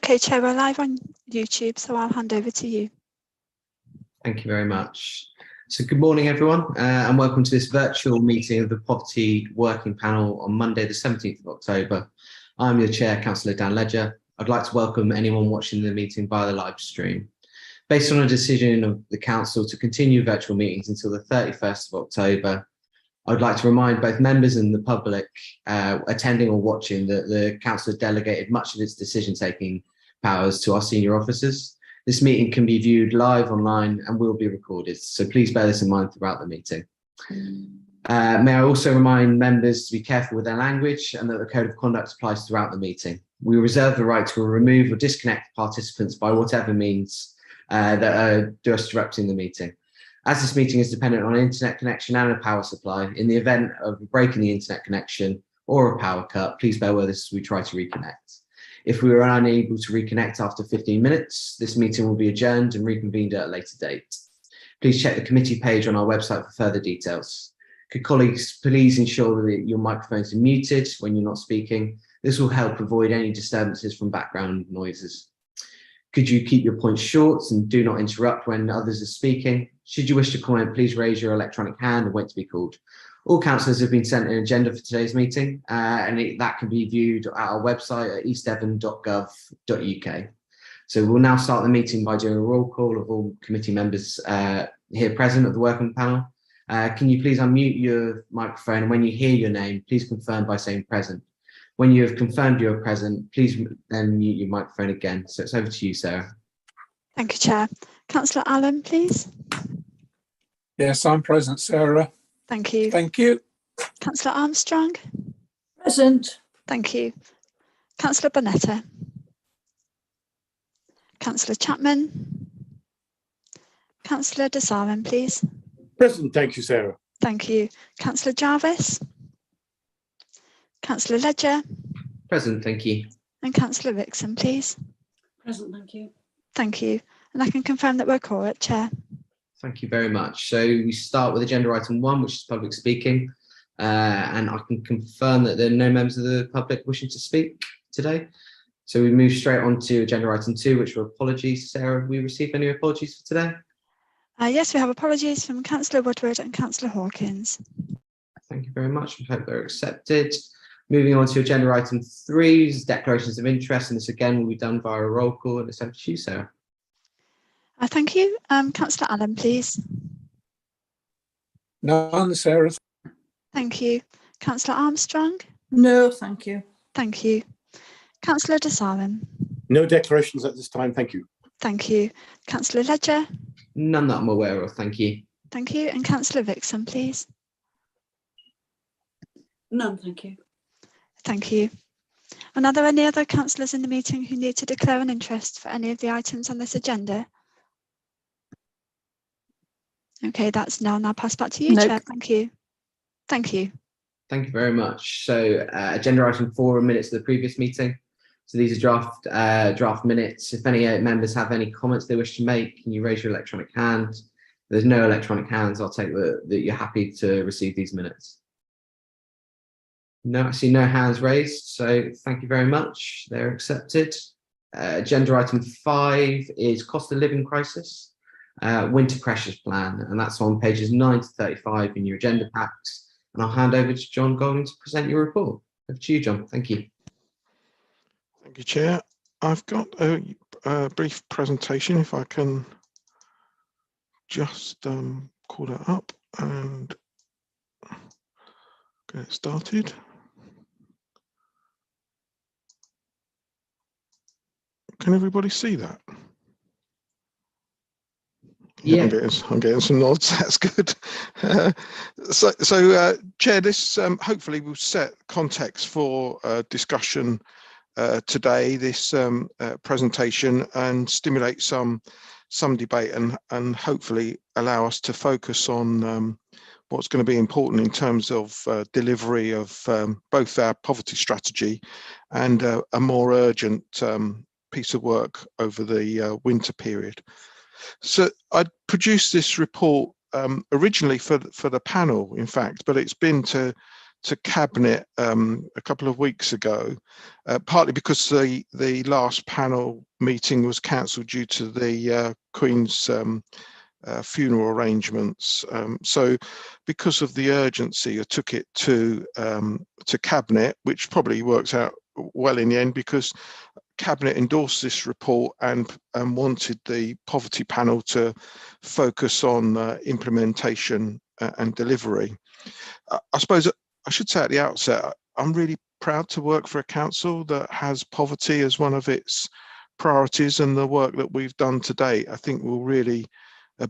Okay, Chair, we're live on YouTube, so I'll hand over to you. Thank you very much. So good morning, everyone, and welcome to this virtual meeting of the Poverty Working Panel on Monday, the 17th of October. I'm your chair, Councillor Dan Ledger. I'd like to welcome anyone watching the meeting via the live stream. Based on a decision of the Council to continue virtual meetings until the 31st of October, I would like to remind both members and the public attending or watching that the Council has delegated much of its decision-taking powers to our senior officers. This meeting can be viewed live online and will be recorded, so please bear this in mind throughout the meeting. May I also remind members to be careful with their language and that the Code of Conduct applies throughout the meeting. We reserve the right to remove or disconnect participants by whatever means that do us disrupting the meeting. As this meeting is dependent on an internet connection and a power supply, in the event of a break in the internet connection or a power cut, please bear with us as we try to reconnect. If we are unable to reconnect after 15 minutes, this meeting will be adjourned and reconvened at a later date. Please check the committee page on our website for further details. Could colleagues please ensure that your microphones are muted when you're not speaking? This will help avoid any disturbances from background noises. Could you keep your points short and do not interrupt when others are speaking? Should you wish to comment, please raise your electronic hand and wait to be called. All councillors have been sent an agenda for today's meeting, and that can be viewed at our website at eastdevon.gov.uk. So we'll now start the meeting by doing a roll call of all committee members here present at the working panel. Can you please unmute your microphone, and when you hear your name, please confirm by saying present. When you have confirmed you're present, please then mute your microphone again. So it's over to you, Sarah. Thank you, Chair. Councillor Allen, please. Yes, I'm present, Sarah. Thank you. Thank you. Councillor Armstrong. Present. Thank you. Councillor Bonetta. Councillor Chapman. Councillor Desarin, please. Present, thank you, Sarah. Thank you. Councillor Jarvis. Councillor Ledger. Present, thank you. And Councillor Vixen, please. Present, thank you. Thank you. And I can confirm that we're correct, Chair. Thank you very much. So we start with agenda item 1, which is public speaking. And I can confirm that there are no members of the public wishing to speak today. So we move straight on to agenda item 2, which were apologies. Sarah, have we received any apologies for today? Yes, we have apologies from Councillor Woodward and Councillor Hawkins. Thank you very much. I hope they're accepted. Moving on to agenda item 3, is declarations of interest, and this again will be done via a roll call, and it's over to you, Sarah. Thank you. Councillor Allen, please. None, Sarah. Thank you. Councillor Armstrong. No, thank you. Thank you. Councillor Desarin. No declarations at this time, thank you. Thank you. Councillor Ledger. None that I'm aware of, thank you. Thank you. And Councillor Vixen, please. None, thank you. Thank you. And are there any other councillors in the meeting who need to declare an interest for any of the items on this agenda? Okay, that's now passed back to you, Chair. Thank you. Thank you. Thank you very much. So agenda item 4 are minutes of the previous meeting. So these are draft minutes. If any members have any comments they wish to make, can you raise your electronic hand? If there's no electronic hands, I'll take that you're happy to receive these minutes. No, I see no hands raised, so thank you very much. They're accepted. Agenda item 5 is cost of living crisis, winter pressures plan, and that's on pages 9 to 35 in your agenda packs. And I'll hand over to John Golding to present your report. Over to you, John. Thank you. Thank you, Chair. I've got a brief presentation, if I can just call that up and get it started. Can everybody see that? Yeah, I'm getting some nods. That's good. Chair, this hopefully will set context for discussion today. This presentation and stimulate some debate and hopefully allow us to focus on what's going to be important in terms of delivery of both our poverty strategy and a more urgent piece of work over the winter period. So I produced this report originally for the panel, in fact, but it's been to Cabinet a couple of weeks ago, partly because the last panel meeting was cancelled due to the Queen's funeral arrangements. So because of the urgency, I took it to Cabinet, which probably works out well in the end, because Cabinet endorsed this report and wanted the poverty panel to focus on implementation and delivery. I suppose I should say at the outset, I'm really proud to work for a council that has poverty as one of its priorities, and the work that we've done to date, I think, will really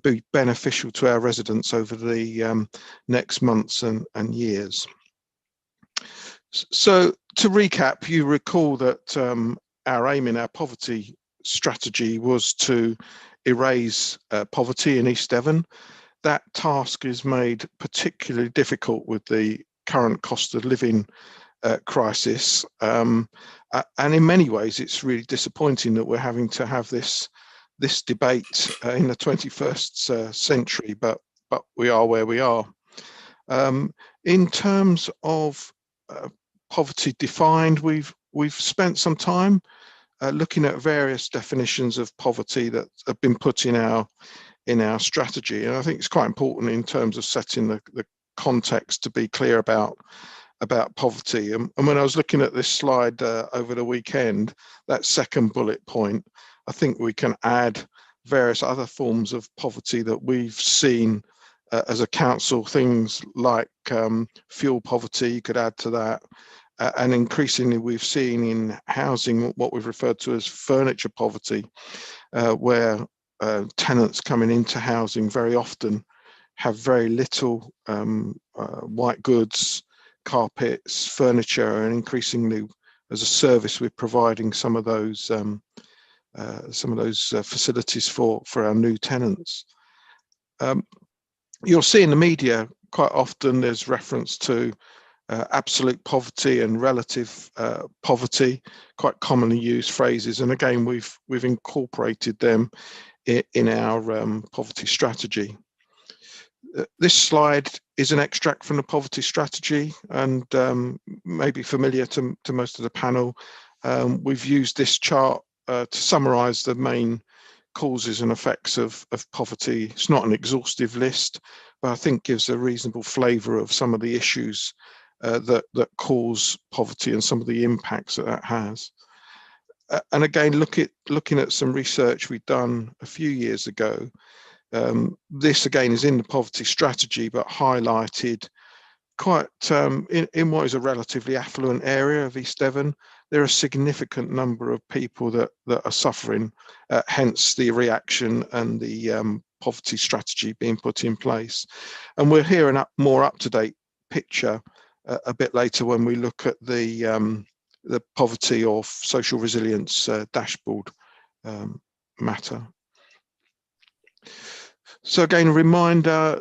be beneficial to our residents over the next months and years. So to recap, you recall that our aim in our poverty strategy was to erase poverty in East Devon. That task is made particularly difficult with the current cost of living crisis, and in many ways it's really disappointing that we're having to have this debate in the 21st century, but we are where we are. In terms of poverty defined, we've spent some time looking at various definitions of poverty that have been put in our strategy, and I think it's quite important in terms of setting the context to be clear about poverty. And when I was looking at this slide over the weekend, that second bullet point, I think we can add various other forms of poverty that we've seen as a council, things like fuel poverty, you could add to that. And increasingly we've seen in housing what we've referred to as furniture poverty, where tenants coming into housing very often have very little white goods, carpets, furniture, and increasingly as a service we're providing some of those facilities for our new tenants. You'll see in the media quite often there's reference to absolute poverty and relative poverty, quite commonly used phrases, and again we've incorporated them in our poverty strategy. This slide is an extract from the poverty strategy and may be familiar to most of the panel. We've used this chart to summarise the main causes and effects of poverty. It's not an exhaustive list, but I think gives a reasonable flavour of some of the issues that cause poverty and some of the impacts that has. And again, looking at some research we've done a few years ago, this again is in the poverty strategy, but highlighted quite in what is a relatively affluent area of East Devon. There are a significant number of people that are suffering, hence the reaction and the poverty strategy being put in place. And we'll hear a more up-to-date picture a bit later when we look at the poverty or social resilience dashboard matter. So again, a reminder,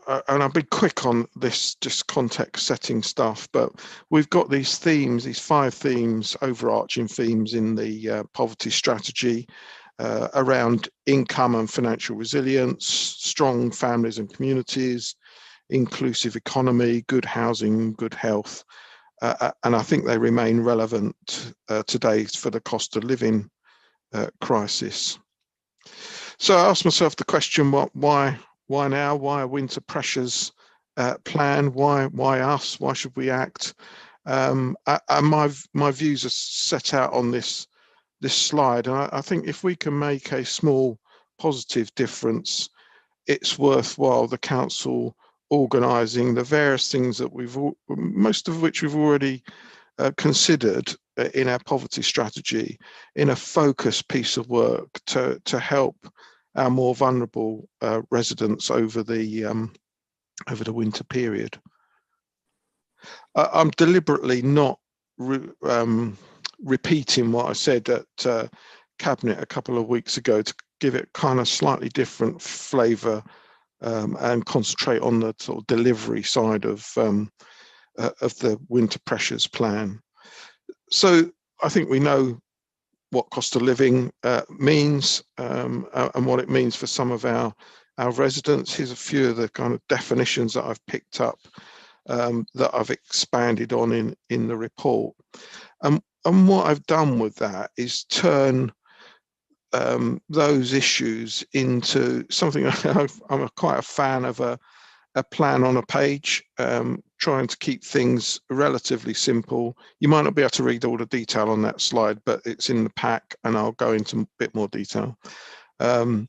and I'll be quick on this, just context setting stuff, but we've got these themes, these 5 themes, overarching themes in the poverty strategy around income and financial resilience, strong families and communities, inclusive economy, good housing, good health, and I think they remain relevant today for the cost of living crisis. So I asked myself the question, why now? Why a winter pressures plan? Why us? Why should we act? And my views are set out on this slide, and I think if we can make a small positive difference, it's worthwhile the council organising the various things that most of which we've already considered in our poverty strategy in a focused piece of work to help our more vulnerable residents over the winter period. I'm deliberately not repeating what I said at Cabinet a couple of weeks ago to give it kind of slightly different flavour and concentrate on the sort of delivery side of the winter pressures plan. So I think we know what cost of living means and what it means for some of our residents. Here's a few of the kind of definitions that I've picked up that I've expanded on in the report. And what I've done with that is turn those issues into something. I'm quite a fan of a plan on a page, trying to keep things relatively simple. You might not be able to read all the detail on that slide, but it's in the pack and I'll go into a bit more detail. And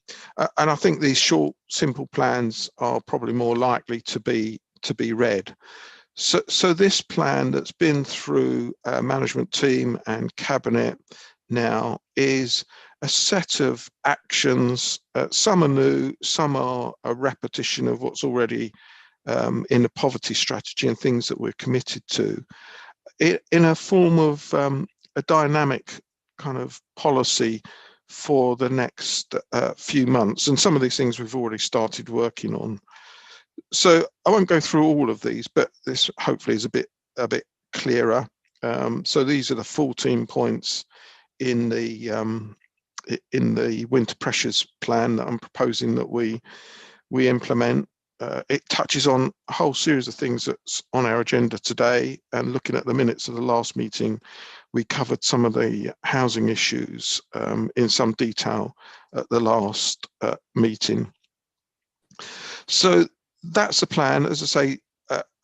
I think these short, simple plans are probably more likely to be read. So this plan that's been through a management team and cabinet now is a set of actions. Some are new, some are a repetition of what's already in the poverty strategy and things that we're committed to, in a form of a dynamic kind of policy for the next few months. And some of these things we've already started working on. So I won't go through all of these, but this hopefully is a bit clearer. So these are the 14 points in the winter pressures plan that I'm proposing that we implement. It touches on a whole series of things that's on our agenda today, and looking at the minutes of the last meeting, we covered some of the housing issues in some detail at the last meeting. So that's the plan. As I say,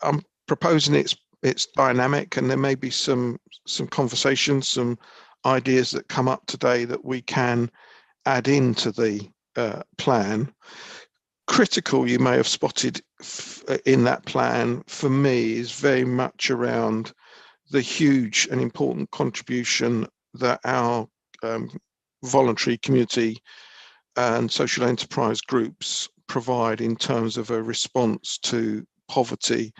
I'm proposing it's dynamic, and there may be some conversations, some ideas that come up today that we can add into the plan. Critical, you may have spotted in that plan for me, is very much around the huge and important contribution that our voluntary community and social enterprise groups provide in terms of a response to poverty.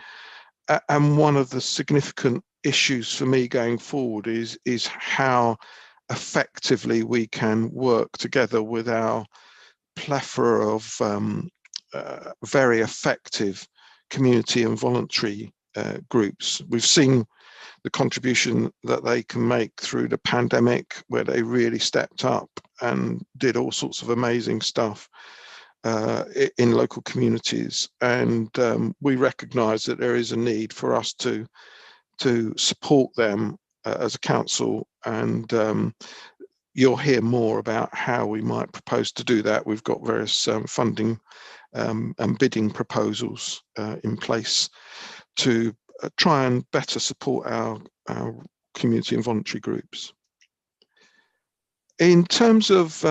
And one of the significant issues for me going forward is how effectively we can work together with our plethora of very effective community and voluntary groups. We've seen the contribution that they can make through the pandemic, where they really stepped up and did all sorts of amazing stuff in local communities. And we recognise that there is a need for us to support them as a council, and you'll hear more about how we might propose to do that. We've got various funding and bidding proposals in place to try and better support our community and voluntary groups. In terms of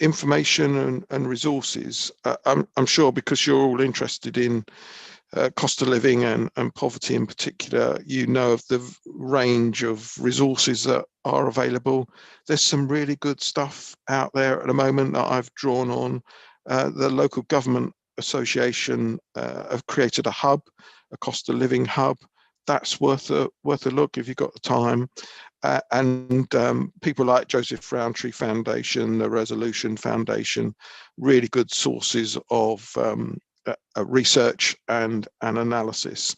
information and resources, I'm sure because you're all interested in cost of living and poverty in particular, you know of the range of resources that are available. There's some really good stuff out there at the moment that I've drawn on. The local government association have created a hub, a cost of living hub. That's worth a look if you've got the time. And people like Joseph Rowntree Foundation, the Resolution Foundation, really good sources of research and analysis.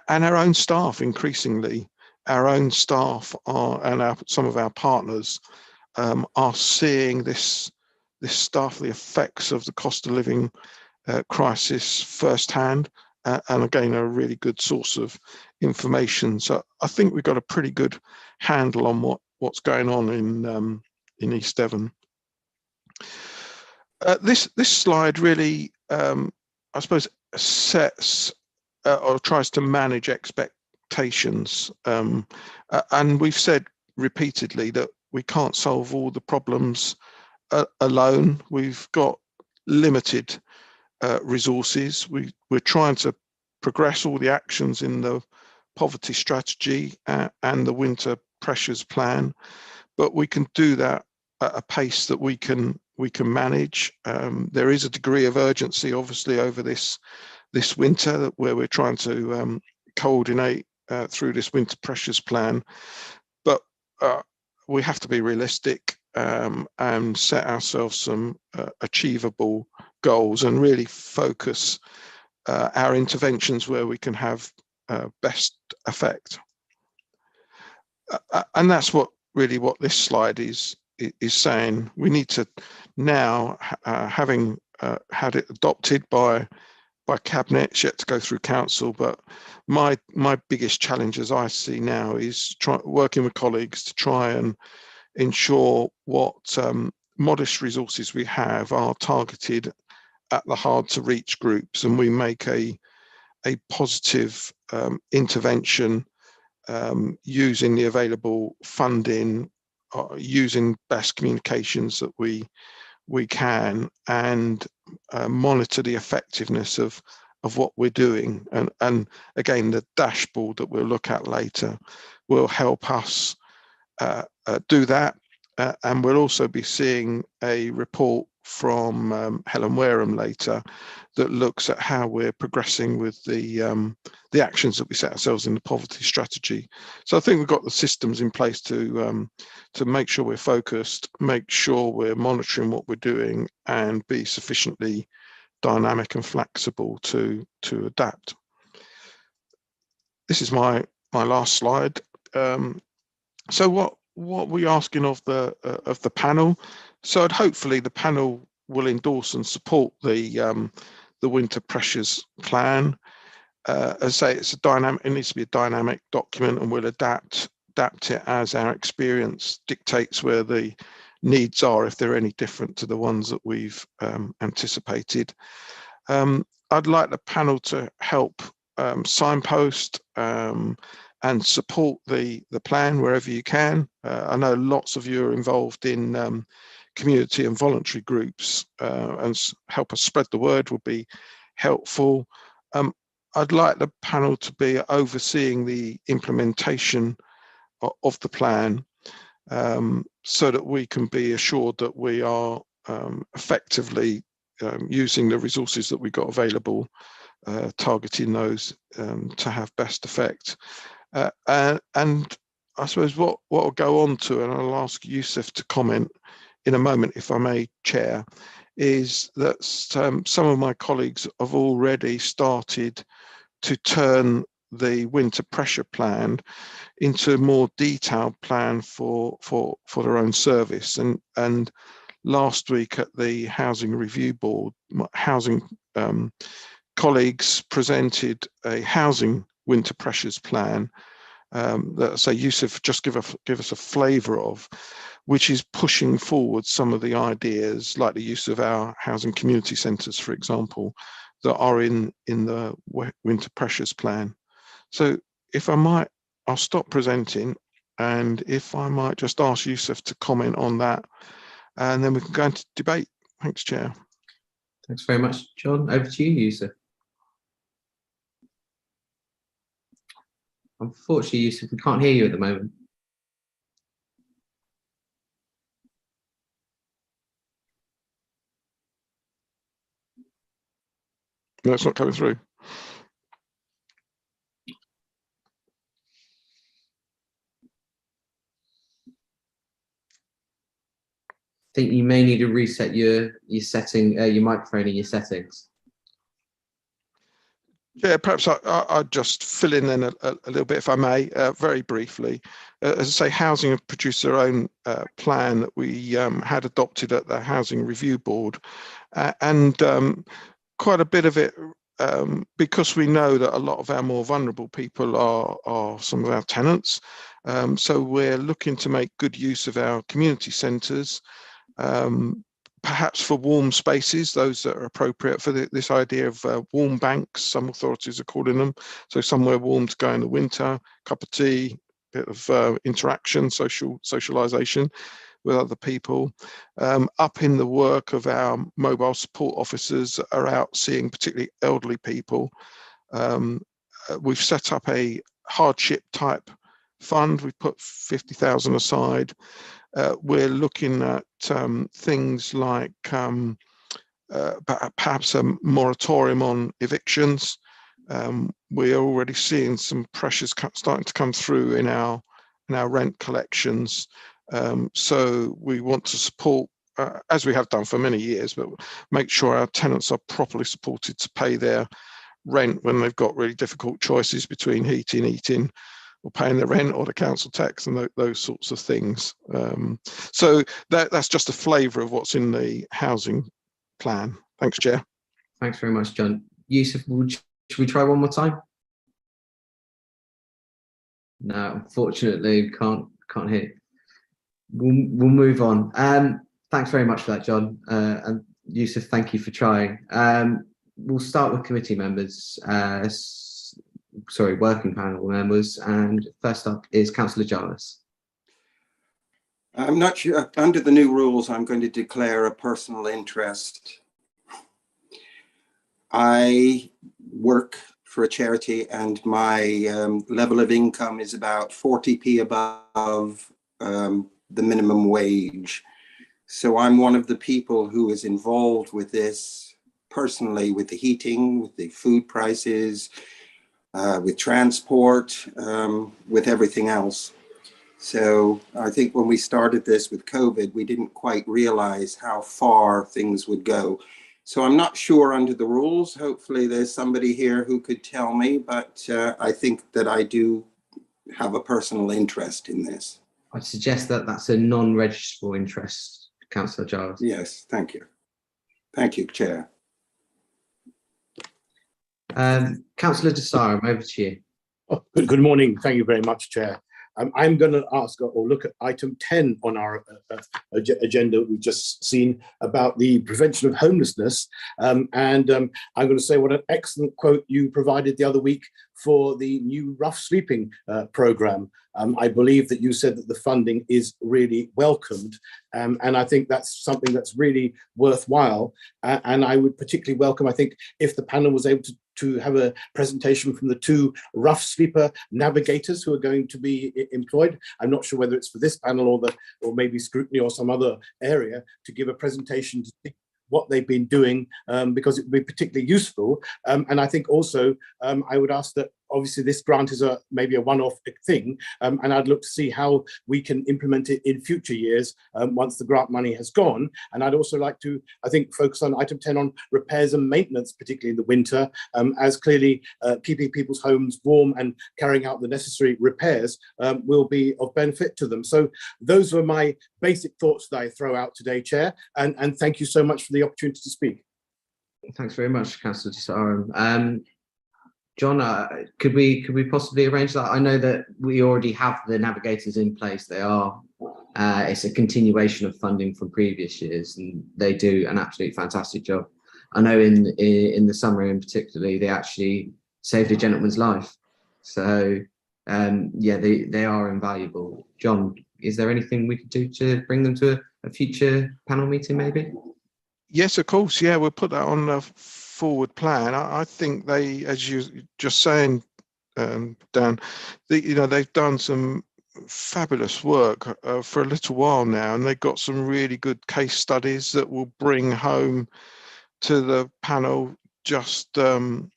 And our own staff, increasingly, our own staff and some of our partners are seeing this stuff, the effects of the cost of living crisis firsthand, and again, a really good source of information. So I think we've got a pretty good handle on what's going on in East Devon. This slide really, I suppose, sets or tries to manage expectations, and we've said repeatedly that we can't solve all the problems alone. We've got limited resources. We're trying to progress all the actions in the poverty strategy and the winter pressures plan, but we can do that at a pace that we can manage. There is a degree of urgency, obviously, over this winter, where we're trying to coordinate through this winter pressures plan, but we have to be realistic and set ourselves some achievable goals and really focus our interventions where we can have best effect. And that's what this slide is saying. We need to now, having had it adopted by by cabinet. It's yet to go through council, but my biggest challenge as I see now is working with colleagues to try and ensure what modest resources we have are targeted at the hard to reach groups, and we make a positive intervention using the available funding, using best communications that we can, and monitor the effectiveness of what we're doing. And again, the dashboard that we'll look at later will help us do that. And we'll also be seeing a report from Helen Wareham later that looks at how we're progressing with the actions that we set ourselves in the poverty strategy. So I think we've got the systems in place to make sure we're focused, make sure we're monitoring what we're doing, and be sufficiently dynamic and flexible to adapt. This is my last slide. So what we're asking of the panel. So hopefully the panel will endorse and support the winter pressures plan. As I say, it's a dynamic. It needs to be a dynamic document, and we'll adapt it as our experience dictates where the needs are, if they're any different to the ones that we've anticipated. I'd like the panel to help signpost and support the plan wherever you can. I know lots of you are involved in community and voluntary groups, and help us spread the word would be helpful. I'd like the panel to be overseeing the implementation of the plan, so that we can be assured that we are effectively using the resources that we've got available, targeting those to have best effect. And I suppose what will go on to, and I'll ask Yusuf to comment in a moment, if I may, Chair, is that some of my colleagues have already started to turn the winter pressure plan into a more detailed plan for their own service. And last week at the Housing Review Board, housing colleagues presented a housing winter pressures plan that, say, Yusuf just give us a flavour of, which is pushing forward some of the ideas, like the use of our housing community centres, for example, that are in the winter pressures plan. So if I might, I'll stop presenting, and if I might just ask Yusuf to comment on that, and then we can go into debate. Thanks, Chair. Thanks very much, John. Over to you, Yusuf. Unfortunately, Yusuf, we can't hear you at the moment. No, it's not coming through. I think you may need to reset your setting, your microphone and your settings. Yeah, perhaps I'll just fill in then a little bit, if I may, very briefly. As I say, Housing have produced their own plan that we had adopted at the Housing Review Board, and quite a bit of it, because we know that a lot of our more vulnerable people are some of our tenants. So we're looking to make good use of our community centres, perhaps for warm spaces, those that are appropriate for this idea of warm banks, some authorities are calling them. So somewhere warm to go in the winter, cup of tea, bit of interaction, socialisation with other people. Up in the work of our mobile support officers that are out seeing particularly elderly people. We've set up a hardship type fund. We've put 50,000 aside. We're looking at things like perhaps a moratorium on evictions. We are already seeing some pressures starting to come through in our rent collections. So we want to support, as we have done for many years, but make sure our tenants are properly supported to pay their rent when they've got really difficult choices between eating, or paying the rent or the council tax and those sorts of things. So that's just a flavour of what's in the housing plan. Thanks, Chair. Thanks very much, John. Yusuf, should we try one more time? No, unfortunately, we can't hear. We'll move on. Thanks very much for that, John. And Yusuf, thank you for trying. We'll start with committee members. Sorry, working panel members. And first up is Councillor Jarvis. I'm not sure. Under the new rules, I'm going to declare a personal interest. I work for a charity and my level of income is about 40p above the minimum wage. So I'm one of the people who is involved with this personally, with the heating, with the food prices, with transport, with everything else. So I think when we started this with COVID, we didn't quite realize how far things would go. So I'm not sure under the rules. Hopefully there's somebody here who could tell me, but I think that I do have a personal interest in this. I'd suggest that that's a non-registrable interest, Councillor Jarvis. Yes, thank you. Thank you, Chair. Councillor Desarum, over to you. Oh, good morning. Thank you very much, Chair. I'm going to ask or look at item 10 on our agenda we've just seen about the prevention of homelessness. I'm going to say what an excellent quote you provided the other week for the new rough sleeping programme. I believe that you said that the funding is really welcomed, and I think that's something that's really worthwhile. And I would particularly welcome, I think, if the panel was able to have a presentation from the two rough sleeper navigators who are going to be employed. I'm not sure whether it's for this panel or maybe scrutiny or some other area, to give a presentation to see what they've been doing, because it would be particularly useful. And I think also I would ask that obviously this grant is maybe a one-off thing, and I'd look to see how we can implement it in future years once the grant money has gone. And I'd also like to, I think, focus on item 10 on repairs and maintenance, particularly in the winter, as clearly keeping people's homes warm and carrying out the necessary repairs will be of benefit to them. So those were my basic thoughts that I throw out today, Chair, and thank you so much for the opportunity to speak. Thanks very much, Councillor Desarum. John, could we possibly arrange that? I know that we already have the navigators in place. They are, it's a continuation of funding from previous years, and they do an absolutely fantastic job. I know in the summer in particularly, they actually saved a gentleman's life. So yeah, they are invaluable. John, is there anything we could do to bring them to a future panel meeting maybe? Yes, of course. Yeah, we'll put that on the forward plan. I think they, as you just saying, Dan, they've done some fabulous work for a little while now, and they've got some really good case studies that will bring home to the panel just the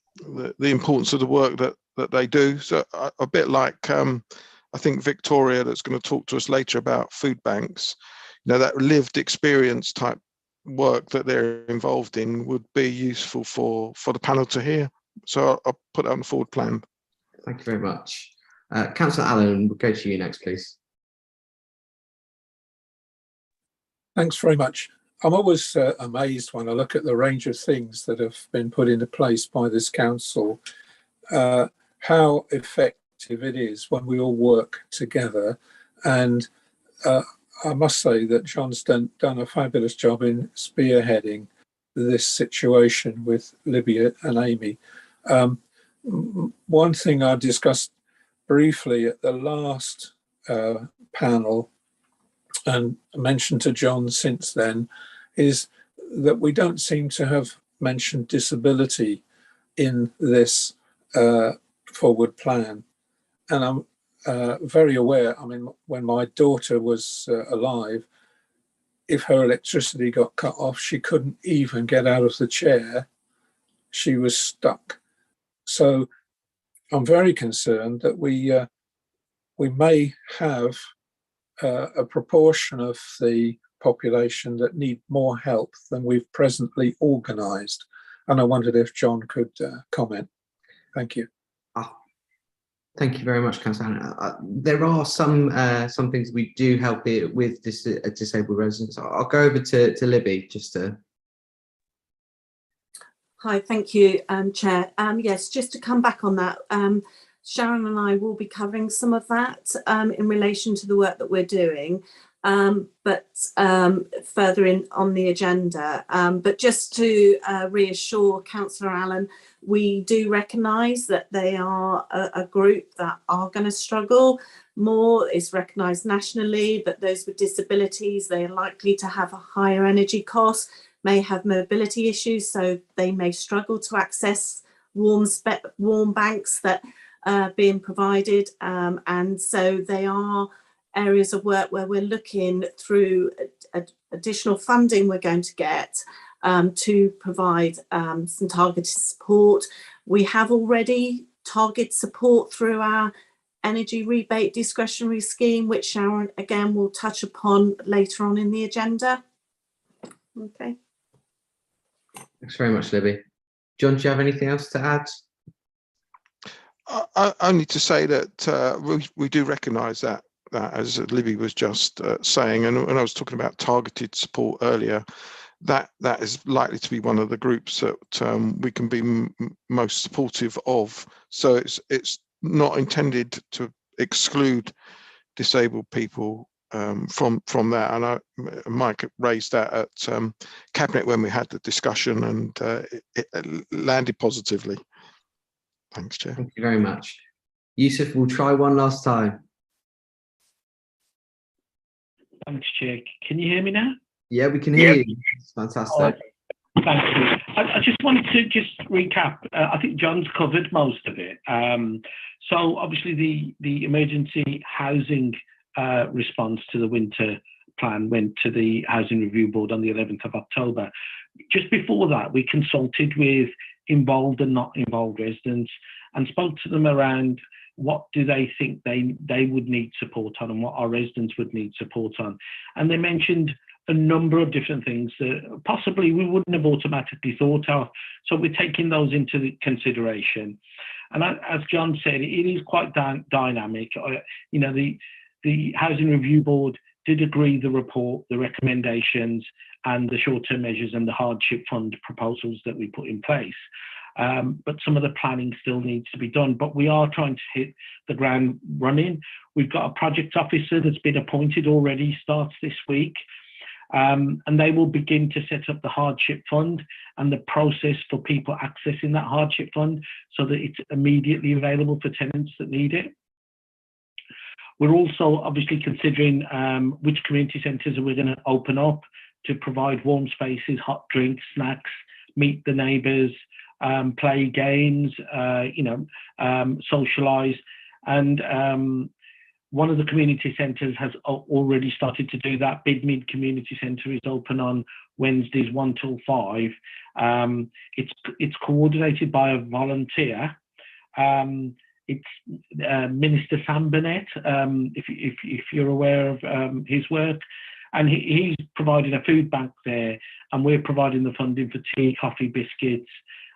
importance of the work that they do. So a bit like I think Victoria, that's going to talk to us later about food banks, that lived experience type work that they're involved in would be useful for the panel to hear. So I'll put that on the forward plan. Thank you very much. Councillor Allen, we'll go to you next, please. Thanks very much. I'm always amazed when I look at the range of things that have been put into place by this council, how effective it is when we all work together. And I must say that John's done a fabulous job in spearheading this situation with Libby and Amy. One thing I discussed briefly at the last panel and mentioned to John since then is that we don't seem to have mentioned disability in this forward plan. And I'm very aware, I mean, when my daughter was alive, if her electricity got cut off, she couldn't even get out of the chair. She was stuck. So I'm very concerned that we may have a proportion of the population that need more help than we've presently organised. And I wondered if John could comment. Thank you. Thank you very much, Councillor. There are some things we do help it with disabled residents. I'll go over to Libby just to. Hi, thank you, Chair. Yes, just to come back on that, Sharon and I will be covering some of that in relation to the work that we're doing, but further in on the agenda. But just to reassure Councillor Allen, we do recognise that they are a group that are going to struggle more. It's recognised nationally that those with disabilities, they are likely to have a higher energy cost, may have mobility issues, so they may struggle to access warm banks that are being provided. And so they are areas of work where we're looking through additional funding we're going to get to provide some targeted support. We have already target support through our energy rebate discretionary scheme, which Sharon again will touch upon later on in the agenda. Okay. Thanks very much, Libby. John, do you have anything else to add? Only to say that we do recognise that as Libby was just saying, and when I was talking about targeted support earlier, that is likely to be one of the groups that we can be most supportive of. So it's not intended to exclude disabled people from that, and Mike raised that at Cabinet when we had the discussion, and it landed positively. Thanks, Chair. Thank you very much. Yusuf, we'll try one last time. Thanks, Chair. Can you hear me now? Yeah, we can hear you. It's fantastic. Thank you. I just wanted to just recap. I think John's covered most of it. So obviously the emergency housing response to the winter plan went to the Housing Review Board on the 11th of October. Just before that, we consulted with involved and not involved residents and spoke to them around what do they think they would need support on and what our residents would need support on. And they mentioned a number of different things that possibly we wouldn't have automatically thought of. So we're taking those into consideration. And as John said, it is quite dynamic. You know, the Housing Review Board did agree the report, the recommendations, and the short-term measures and the hardship fund proposals that we put in place. But some of the planning still needs to be done. But we are trying to hit the ground running. We've got a project officer that's been appointed already, starts this week. And they will begin to set up the hardship fund and the process for people accessing that hardship fund so that it's immediately available for tenants that need it. We're also obviously considering which community centres are we going to open up to provide warm spaces, hot drinks, snacks, meet the neighbours, play games, socialise. And one of the community centres has already started to do that. Bidmead Community Centre is open on Wednesdays 1 till 5. It's coordinated by a volunteer. It's Minister Sam Burnett, if you're aware of his work, and he's providing a food bank there, and we're providing the funding for tea, coffee, biscuits,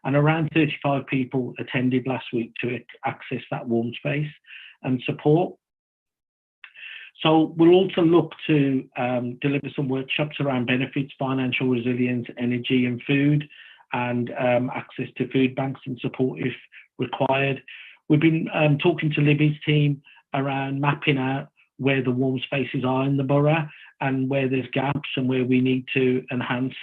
and around 35 people attended last week to access that warm space and support. So we'll also look to deliver some workshops around benefits, financial resilience, energy and food, and access to food banks and support if required. We've been talking to Libby's team around mapping out where the warm spaces are in the borough and where there's gaps and where we need to enhance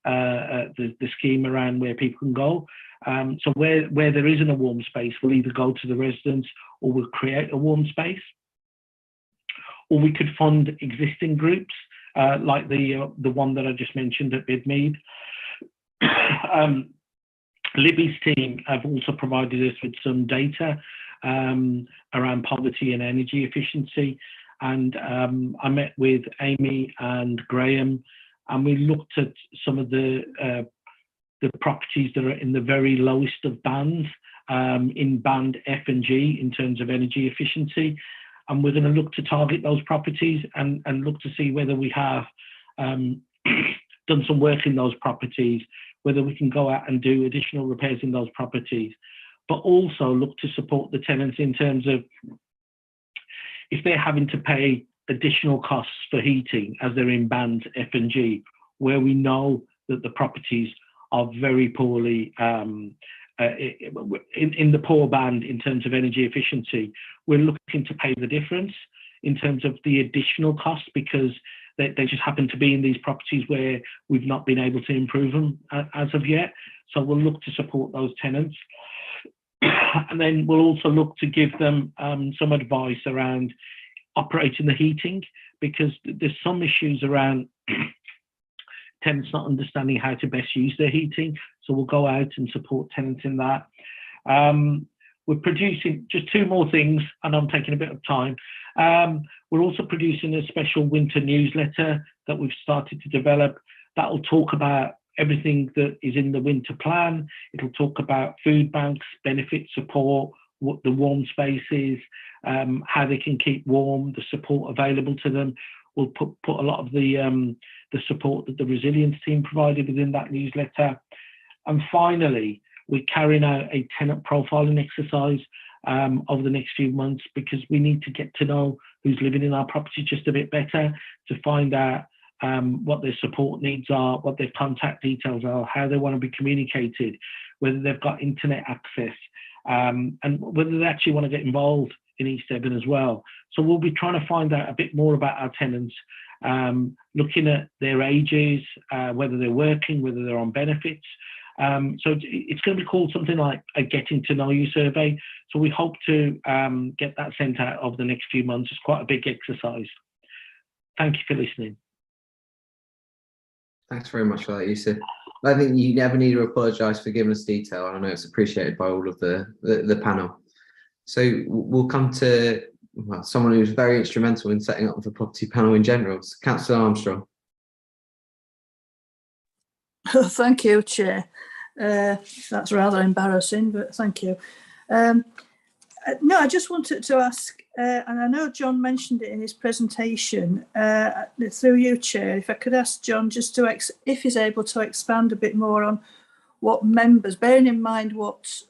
the scheme around where people can go. So where there isn't a warm space, we'll either go to the residents or we'll create a warm space. Or we could fund existing groups like the one that I just mentioned at Bidmead. Libby's team have also provided us with some data around poverty and energy efficiency. And I met with Amy and Graham, and we looked at some of the properties that are in the very lowest of bands, in band F and G in terms of energy efficiency. And we're going to look to target those properties and look to see whether we have done some work in those properties, whether we can go out and do additional repairs in those properties, but also look to support the tenants in terms of if they're having to pay additional costs for heating as they're in bands F and G, where we know that the properties are very poorly in the poor band in terms of energy efficiency. We're looking to pay the difference in terms of the additional costs, because they just happen to be in these properties where we've not been able to improve them as of yet. So we'll look to support those tenants. And then we'll also look to give them some advice around operating the heating, because there's some issues around tenants not understanding how to best use their heating. So we'll go out and support tenants in that. We're producing just 2 more things, and I'm taking a bit of time. We're also producing a special winter newsletter that we've started to develop. That will talk about everything that is in the winter plan. It'll talk about food banks, benefit support, what the warm spaces, how they can keep warm, the support available to them. We'll put a lot of the support that the resilience team provided within that newsletter. And finally, we're carrying out a tenant profiling exercise over the next few months, because we need to get to know who's living in our property just a bit better, to find out what their support needs are, what their contact details are, how they want to be communicated, whether they've got internet access, and whether they actually want to get involved in East Devon as well. So we'll be trying to find out a bit more about our tenants, looking at their ages, whether they're working, whether they're on benefits. So it's going to be called something like a getting to know you survey. So we hope to get that sent out over the next few months. It's quite a big exercise. Thank you for listening. Thanks very much for that, Yusuf. I think you never need to apologise for giving us detail. I know it's appreciated by all of the panel. So we'll come to someone who's very instrumental in setting up the property panel in general, so Councillor Armstrong. Thank you, Chair. That's rather embarrassing, but thank you. No, I just wanted to ask, and I know John mentioned it in his presentation, through you, Chair, if I could ask John just to, if he's able to expand a bit more on what members, bearing in mind what,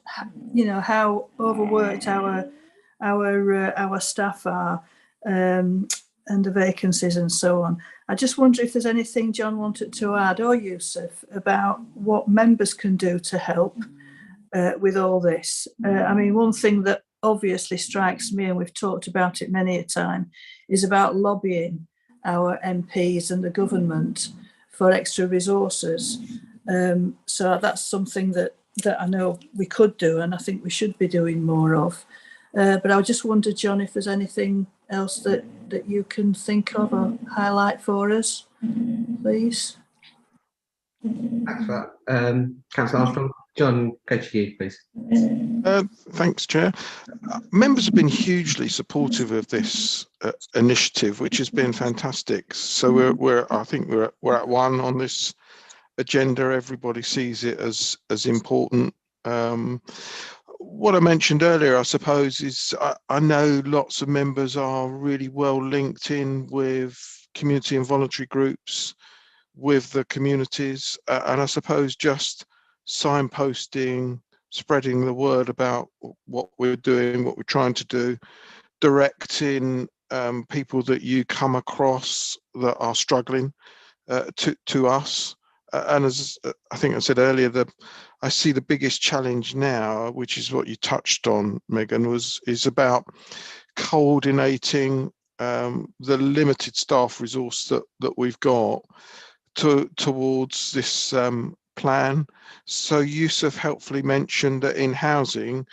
how overworked our staff are, and the vacancies and so on. I just wonder if there's anything John wanted to add, or Yusuf, about what members can do to help with all this. I mean, one thing that obviously strikes me, and we've talked about it many a time, is about lobbying our MPs and the government for extra resources. So that's something that I know we could do, and I think we should be doing more of. But I just wonder, John, if there's anything else that you can think of or highlight for us, please. Thanks for that. Councillor Armstrong. John, go to you, please. Thanks, Chair. Members have been hugely supportive of this initiative, which has been fantastic. So I think we're at one on this agenda. Everybody sees it as important. What I mentioned earlier, I suppose, is I know lots of members are really well linked in with community and voluntary groups, with the communities, and I suppose just signposting, spreading the word about what we're doing, what we're trying to do, directing people that you come across that are struggling to us. And as I think I said earlier, I see the biggest challenge now, which is what you touched on, Megan, is about coordinating the limited staff resource that we've got towards this plan. So Yusuf helpfully mentioned that in housing,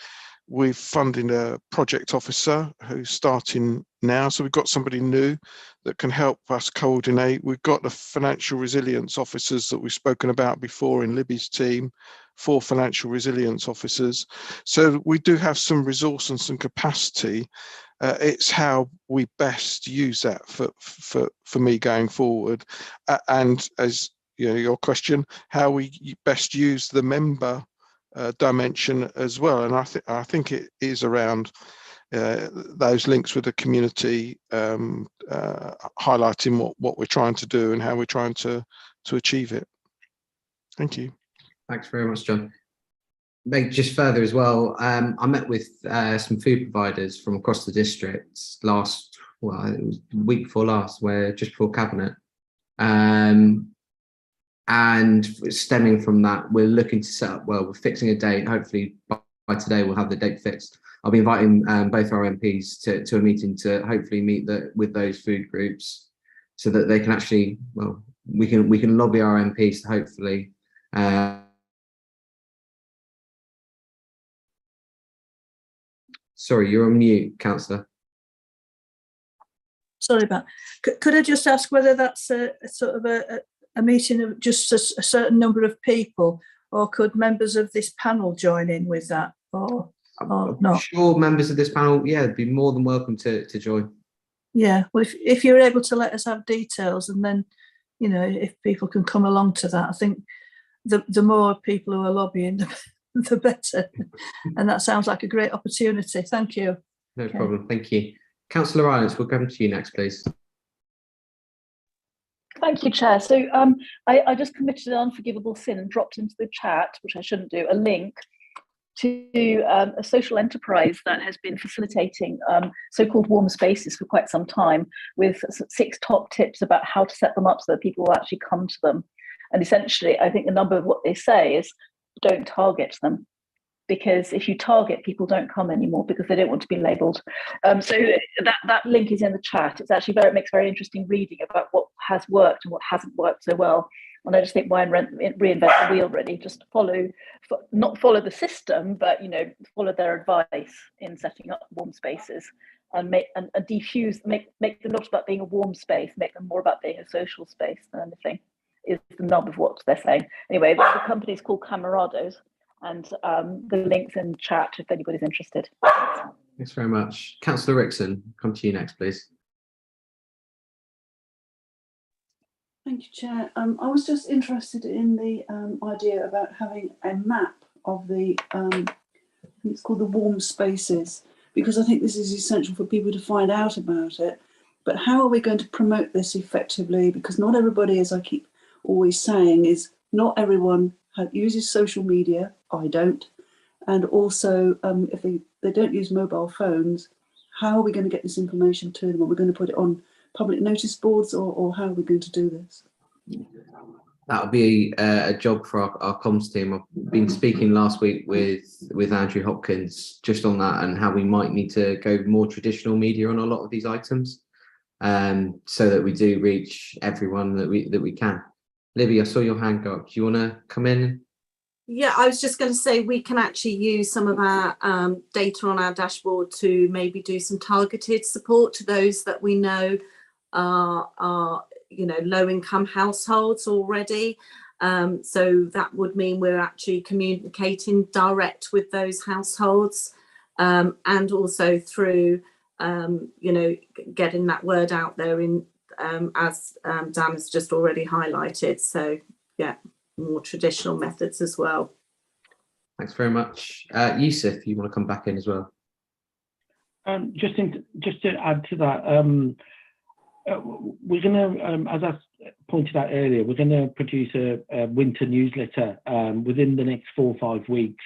we've funded a project officer who's starting now. So we've got somebody new that can help us coordinate. We've got the financial resilience officers that we've spoken about before in Libby's team, 4 financial resilience officers. So we do have some resource and some capacity. It's how we best use that for me going forward. And as you know, your question, how we best use the member dimension as well. And I think it is around those links with the community, highlighting what we're trying to do and how we're trying to achieve it. Thank you. Thanks very much, John. Maybe just further as well, I met with some food providers from across the district it was the week before last, just before Cabinet. And stemming from that, we're looking to set up, well, we're fixing a date. Hopefully by today, we'll have the date fixed. I'll be inviting both our MPs to a meeting to hopefully meet with those food groups so that they can actually, well, we can lobby our MPs to hopefully sorry, you're on mute, Councillor. Sorry about. Could I just ask whether that's a sort of a meeting of just a certain number of people, or could members of this panel join in with that, or not? Sure, members of this panel, yeah, be more than welcome to join. Yeah, well, if you're able to let us have details, and then, you know, if people can come along to that, I think the more people who are lobbying, the better. And that sounds like a great opportunity. Thank you. No problem. Thank you. Councillor Rylance, we'll come to you next, please. Thank you, Chair. So I just committed an unforgivable sin and dropped into the chat, which I shouldn't do, a link to a social enterprise that has been facilitating so-called warm spaces for quite some time, with 6 top tips about how to set them up so that people will actually come to them. And essentially, I think the number of what they say is don't target them, because if you target, people don't come anymore because they don't want to be labelled. So that link is in the chat. It's actually it makes very interesting reading about what has worked and what hasn't worked so well. And I just think, why reinvent the wheel, really? Just not follow the system, but, you know, follow their advice in setting up warm spaces, and make them not about being a warm space, make them more about being a social space than anything, is the nub of what they're saying. Anyway, the company is called Camarados, and the link's in chat if anybody's interested. Thanks very much. Councillor Rickson, come to you next, please. Thank you, Chair. I was just interested in the idea about having a map of the, I think it's called the warm spaces, because I think this is essential for people to find out about it. But how are we going to promote this effectively? Because not everybody, as I keep always saying, is not everyone uses social media. I don't. And also, if they don't use mobile phones, how are we going to get this information to them? Are we going to put it on public notice boards, or how are we going to do this? That would be a job for our comms team. I've been speaking last week with Andrew Hopkins just on that, and how we might need to go more traditional media on a lot of these items, so that we do reach everyone that we can. Libby, I saw your hand go up. Do you want to come in? Yeah, I was just going to say we can actually use some of our data on our dashboard to maybe do some targeted support to those that we know are low-income households already. So that would mean we're actually communicating direct with those households, and also through getting that word out there in as Dan has just already highlighted. So yeah, more traditional methods as well. Thanks very much. Yusuf, you want to come back in as well? Just to add to that, we're going to, as I pointed out earlier, we're going to produce a winter newsletter within the next 4 or 5 weeks,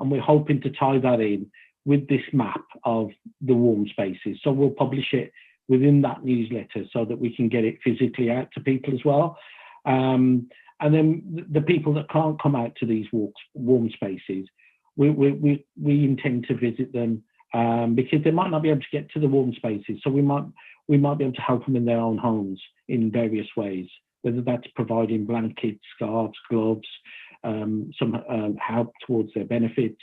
and we're hoping to tie that in with this map of the warm spaces. So we'll publish it within that newsletter so that we can get it physically out to people as well. And then the people that can't come out to these warm spaces, we intend to visit them, because they might not be able to get to the warm spaces. So we might be able to help them in their own homes in various ways, whether that's providing blankets, scarves, gloves, some help towards their benefits,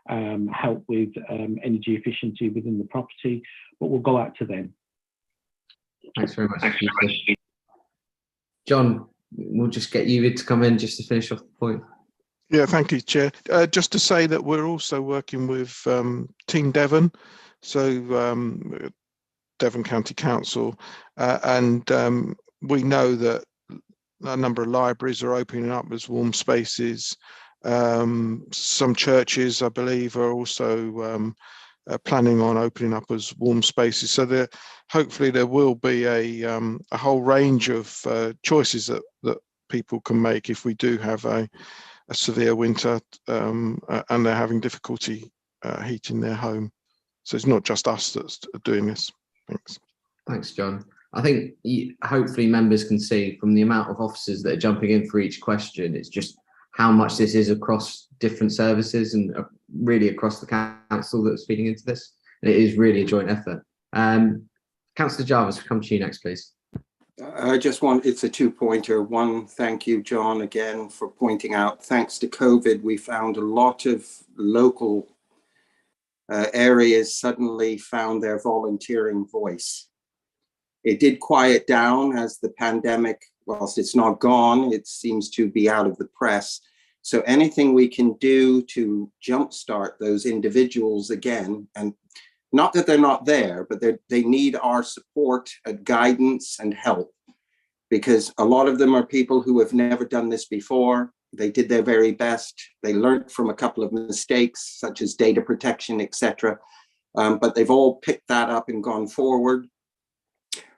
help with energy efficiency within the property, but we'll go out to them. Thanks very much. John, we'll just get you to come in just to finish off the point. Yeah, thank you, Chair. Just to say that we're also working with Team Devon, so Devon County Council, and we know that a number of libraries are opening up as warm spaces. Some churches, I believe, are also planning on opening up as warm spaces. So hopefully there will be a whole range of choices that people can make if we do have a severe winter and they're having difficulty heating their home. So it's not just us that's doing this. Thanks. Thanks, John. I think hopefully members can see from the amount of officers that are jumping in for each question, it's just how much this is across different services and really across the council that's feeding into this. And it is really a joint effort. Councillor Jarvis, we'll come to you next, please. I just want, it's a two-pointer. One, thank you, John, again, for pointing out, thanks to COVID, we found a lot of local areas suddenly found their volunteering voice. It did quiet down as the pandemic, whilst it's not gone, it seems to be out of the press. So anything we can do to jumpstart those individuals again, and not that they're not there, but they need our support, guidance and help, because a lot of them are people who have never done this before. They did their very best. They learned from a couple of mistakes, such as data protection, etc. But they've all picked that up and gone forward.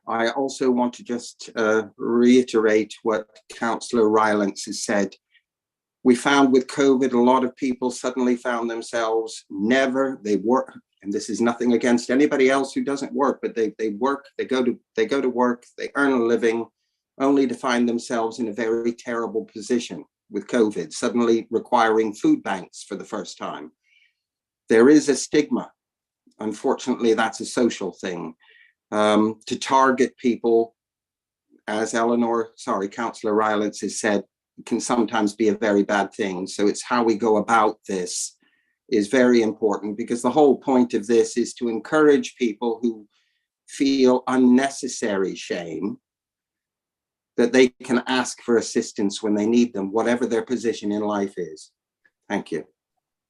I also want to just reiterate what Councillor Rylance has said. We found with COVID, a lot of people suddenly found themselves they work, and this is nothing against anybody else who doesn't work, but they work, they go to work, they earn a living, only to find themselves in a very terrible position with COVID, suddenly requiring food banks for the first time. There is a stigma. Unfortunately, that's a social thing. To target people, as Councillor Rylance has said, can sometimes be a very bad thing. So it's how we go about this is very important, because the whole point of this is to encourage people who feel unnecessary shame that they can ask for assistance when they need them, whatever their position in life is. Thank you.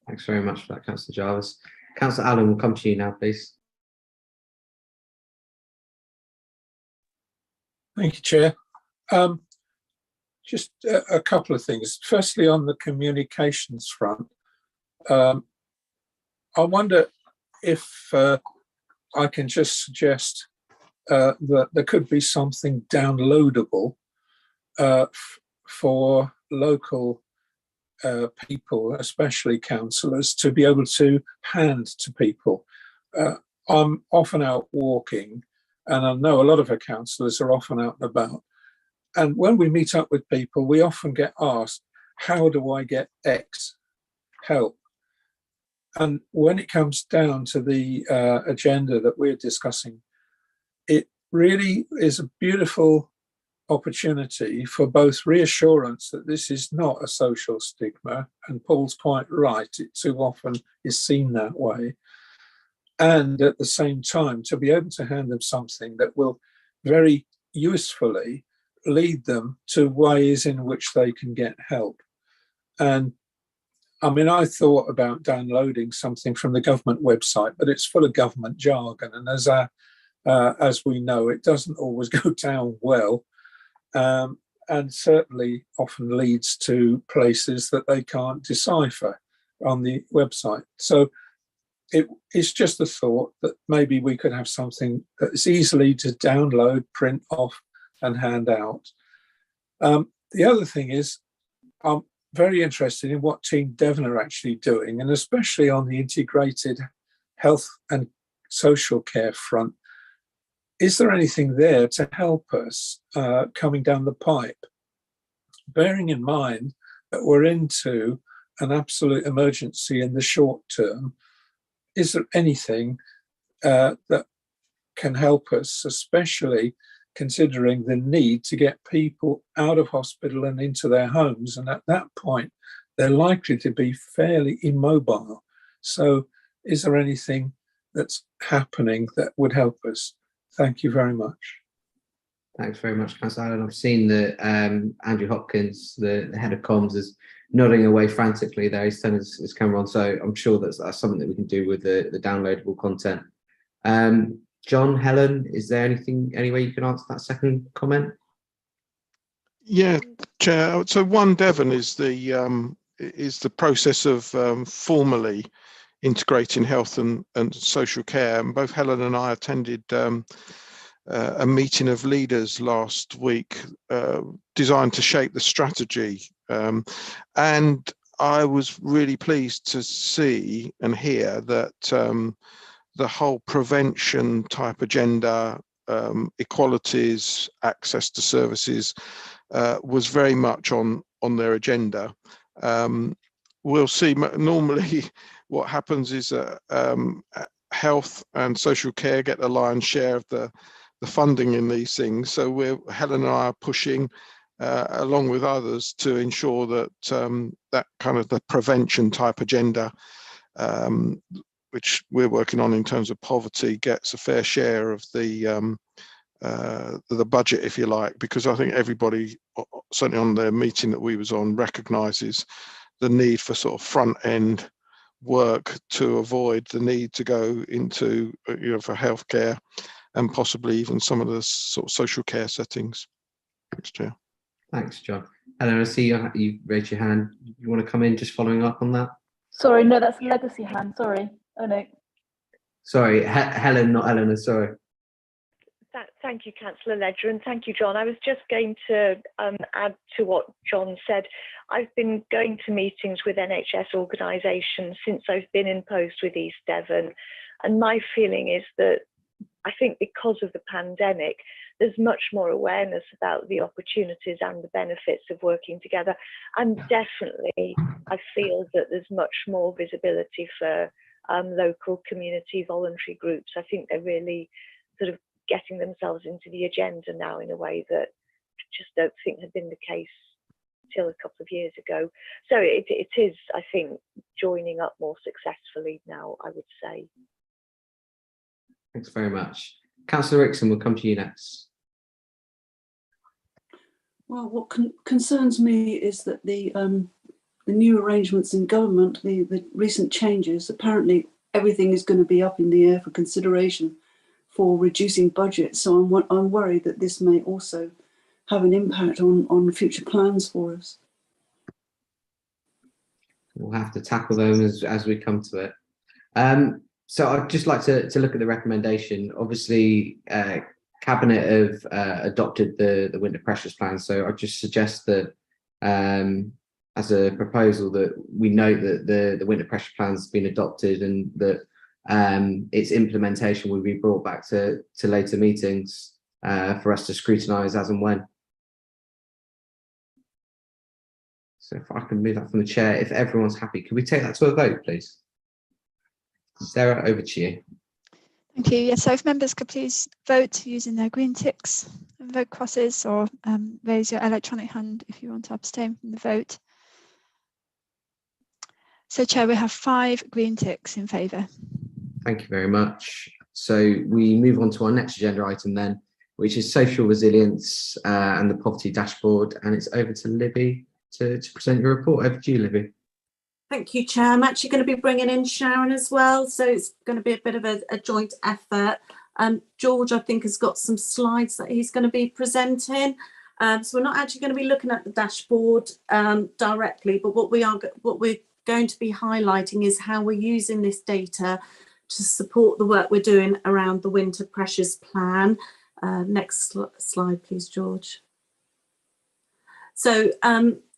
Thanks very much for that, Councillor Jarvis. Councillor Allen, we'll come to you now, please. Thank you, Chair. Just a couple of things. Firstly, on the communications front, I wonder if I can just suggest that there could be something downloadable for local people, especially councillors, to be able to hand to people. I'm often out walking, and I know a lot of our councillors are often out and about. And when we meet up with people, we often get asked, how do I get X help? And when it comes down to the agenda that we're discussing, it really is a beautiful opportunity for both reassurance that this is not a social stigma, and Paul's quite right, it too often is seen that way, and at the same time to be able to hand them something that will very usefully lead them to ways in which they can get help. And I mean, I thought about downloading something from the government website, but it's full of government jargon, and as we know, it doesn't always go down well, and certainly often leads to places that they can't decipher on the website. So it's just a thought that maybe we could have something that's easily to download, print off, and hand out. The other thing is, I'm very interested in what Team Devon are actually doing, and especially on the integrated health and social care front. Is there anything there to help us coming down the pipe? Bearing in mind that we're into an absolute emergency in the short term, is there anything that can help us, especially considering the need to get people out of hospital and into their homes? And at that point, they're likely to be fairly immobile. So is there anything that's happening that would help us? Thank you very much. Thanks very much, Councillor Allen. I've seen that Andrew Hopkins, the head of comms, is nodding away frantically there. He's turned his camera on, so I'm sure that's something that we can do with the downloadable content. John, Helen, is there any way you can answer that second comment? Yeah, Chair. So One Devon is the process of formally integrating health and social care. And both Helen and I attended a meeting of leaders last week designed to shape the strategy. And I was really pleased to see and hear that the whole prevention type agenda equalities, access to services was very much on their agenda. We'll see normally what happens is health and social care get the lion's share of the funding in these things. So Helen and I are pushing along with others to ensure that that kind of the prevention type agenda, which we're working on in terms of poverty, gets a fair share of the budget, if you like, because I think everybody, certainly on the meeting that we was on, recognises the need for sort of front end work to avoid the need to go into, for healthcare and possibly even some of the sort of social care settings. Thanks, Chair. Thanks, John. Helen, I see you raised your hand. You want to come in just following up on that? Sorry, no, that's a legacy hand. Sorry. Oh, no. Sorry, Helen, not Eleanor, sorry. Thank you, Councillor Ledger, and thank you, John. I was just going to add to what John said. I've been going to meetings with NHS organisations since I've been in post with East Devon, and my feeling is that I think because of the pandemic, there's much more awareness about the opportunities and the benefits of working together. And definitely, I feel that there's much more visibility for local community voluntary groups. I think they're really sort of getting themselves into the agenda now in a way that I just don't think had been the case till a couple of years ago. So it is, I think, joining up more successfully now, I would say. Thanks very much. Councillor Rickson, we'll come to you next. Well, what concerns me is that the new arrangements in government, the recent changes, apparently everything is going to be up in the air for consideration for reducing budgets. So I'm worried that this may also have an impact on future plans for us. We'll have to tackle those as we come to it. So I'd just like to look at the recommendation. Obviously, Cabinet have adopted the winter pressures plan. So I just suggest that as a proposal that we note that the winter pressure plan has been adopted and that its implementation will be brought back to later meetings for us to scrutinise as and when. So if I can move that from the chair, if everyone's happy, can we take that to a vote, please? Sarah, over to you. Thank you. Yes, so if members could please vote using their green ticks and vote crosses, or raise your electronic hand if you want to abstain from the vote. So, Chair, we have 5 green ticks in favour. Thank you very much. So we move on to our next agenda item then, which is social resilience and the poverty dashboard. And it's over to Libby to present your report. Over to you, Libby. Thank you, Chair. I'm actually going to be bringing in Sharon as well, so it's going to be a bit of a joint effort. George, I think, has got some slides that he's going to be presenting. So we're not actually going to be looking at the dashboard directly, but what we're going to be highlighting is how we're using this data to support the work we're doing around the winter pressures plan. Next slide, please, George. So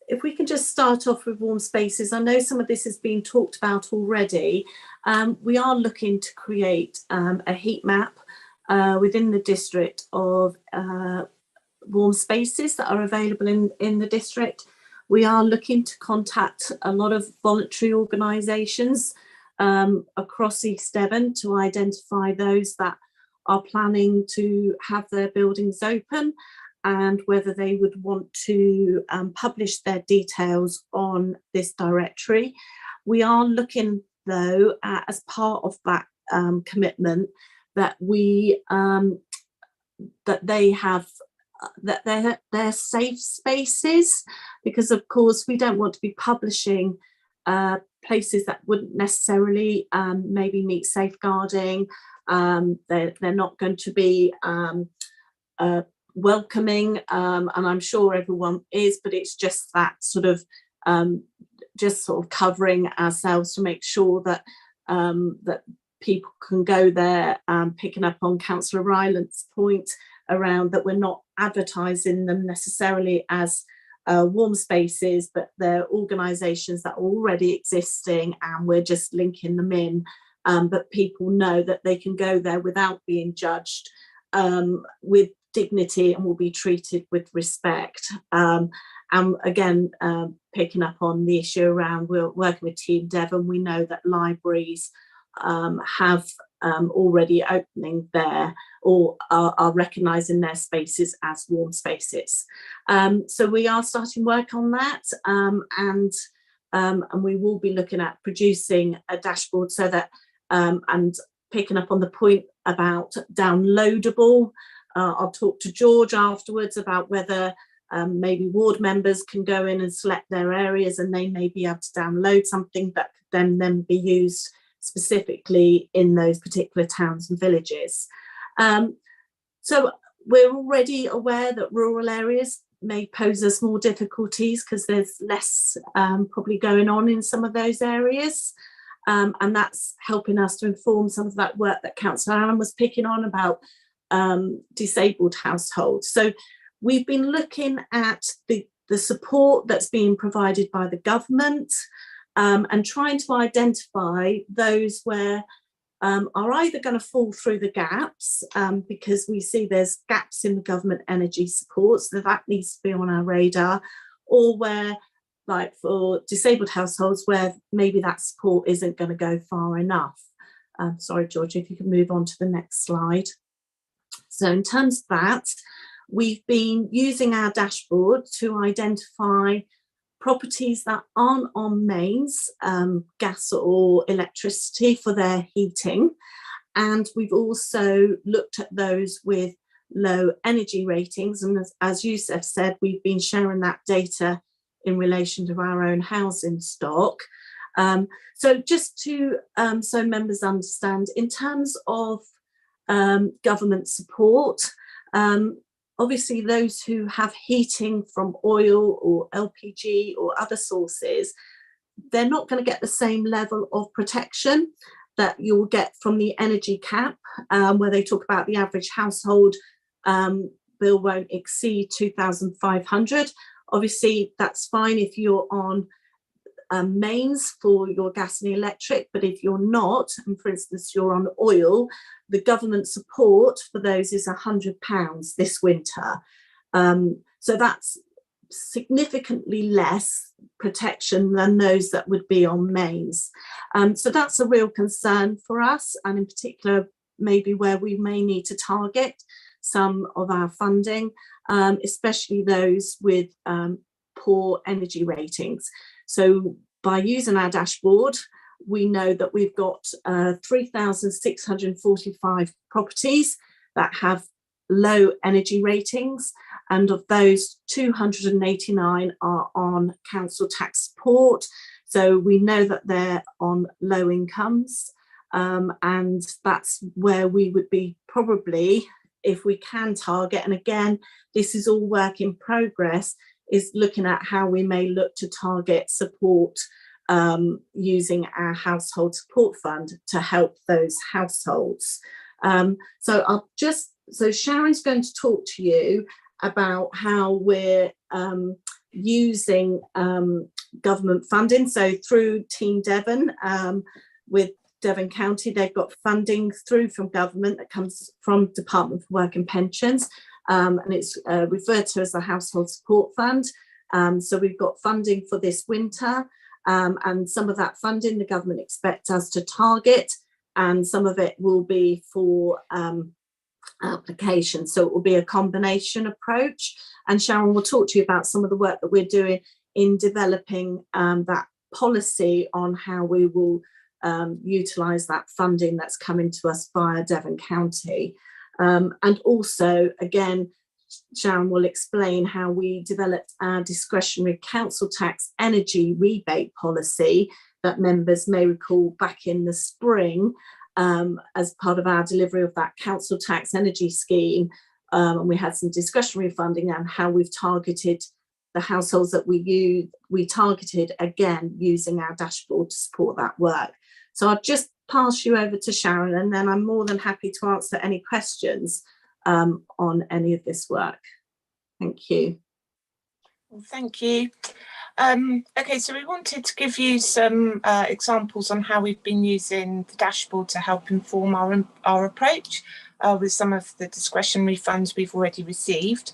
if we can just start off with warm spaces. I know some of this has been talked about already. We are looking to create a heat map within the district of warm spaces that are available in the district. We are looking to contact a lot of voluntary organisations across East Devon to identify those that are planning to have their buildings open and whether they would want to publish their details on this directory. We are looking, though, as part of that commitment, that they have that they're safe spaces, because of course we don't want to be publishing places that wouldn't necessarily maybe meet safeguarding. They're not going to be welcoming, and I'm sure everyone is, but it's just that sort of covering ourselves to make sure that that people can go there, picking up on Councillor Ryland's point around that we're not advertising them necessarily as warm spaces, but they're organisations that are already existing and we're just linking them in, but people know that they can go there without being judged with dignity and will be treated with respect. And again, picking up on the issue around, we're working with Team Devon, we know that libraries have already opening there or are recognising their spaces as warm spaces. So we are starting work on that, and we will be looking at producing a dashboard so that, and picking up on the point about downloadable, I'll talk to George afterwards about whether maybe ward members can go in and select their areas and they may be able to download something that could then be used specifically in those particular towns and villages. So we're already aware that rural areas may pose us more difficulties because there's less probably going on in some of those areas. And that's helping us to inform some of that work that Councillor Allen was picking on about disabled households. So we've been looking at the support that's being provided by the government, and trying to identify those where are either going to fall through the gaps, because we see there's gaps in the government energy support, so that needs to be on our radar, or where, like for disabled households, where maybe that support isn't going to go far enough. Sorry, George, if you can move on to the next slide. So in terms of that, we've been using our dashboard to identify properties that aren't on mains, gas or electricity for their heating. And we've also looked at those with low energy ratings. And as Youssef said, we've been sharing that data in relation to our own housing stock. So just to, so members understand, in terms of government support, obviously those who have heating from oil or LPG or other sources, they're not going to get the same level of protection that you'll get from the energy cap, where they talk about the average household bill won't exceed 2,500. Obviously that's fine if you're on mains for your gas and electric, but if you're not, and for instance you're on oil, the government support for those is £100 this winter. So that's significantly less protection than those that would be on mains. So that's a real concern for us, and in particular maybe where we may need to target some of our funding, especially those with poor energy ratings. So by using our dashboard, we know that we've got 3,645 properties that have low energy ratings, and of those 289 are on council tax support. So we know that they're on low incomes, and that's where we would be probably, if we can target, and again this is all work in progress, is looking at how we may look to target support using our household support fund to help those households. So Sharon's going to talk to you about how we're using government funding. So through Team Devon, with Devon County, they've got funding through from government that comes from Department for Work and Pensions, and it's referred to as the Household Support Fund. So we've got funding for this winter, and some of that funding the government expects us to target, and some of it will be for application. So it will be a combination approach, and Sharon will talk to you about some of the work that we're doing in developing that policy on how we will utilise that funding that's coming to us via Devon County. And also, again, Sharon will explain how we developed our discretionary council tax energy rebate policy that members may recall back in the spring, as part of our delivery of that council tax energy scheme. And we had some discretionary funding and how we've targeted the households that we targeted, again, using our dashboard to support that work. So I'll just pass you over to Sharon, and then I'm more than happy to answer any questions on any of this work. Thank you. Well, thank you. Okay, so we wanted to give you some examples on how we've been using the dashboard to help inform our approach. with some of the discretionary funds we've already received.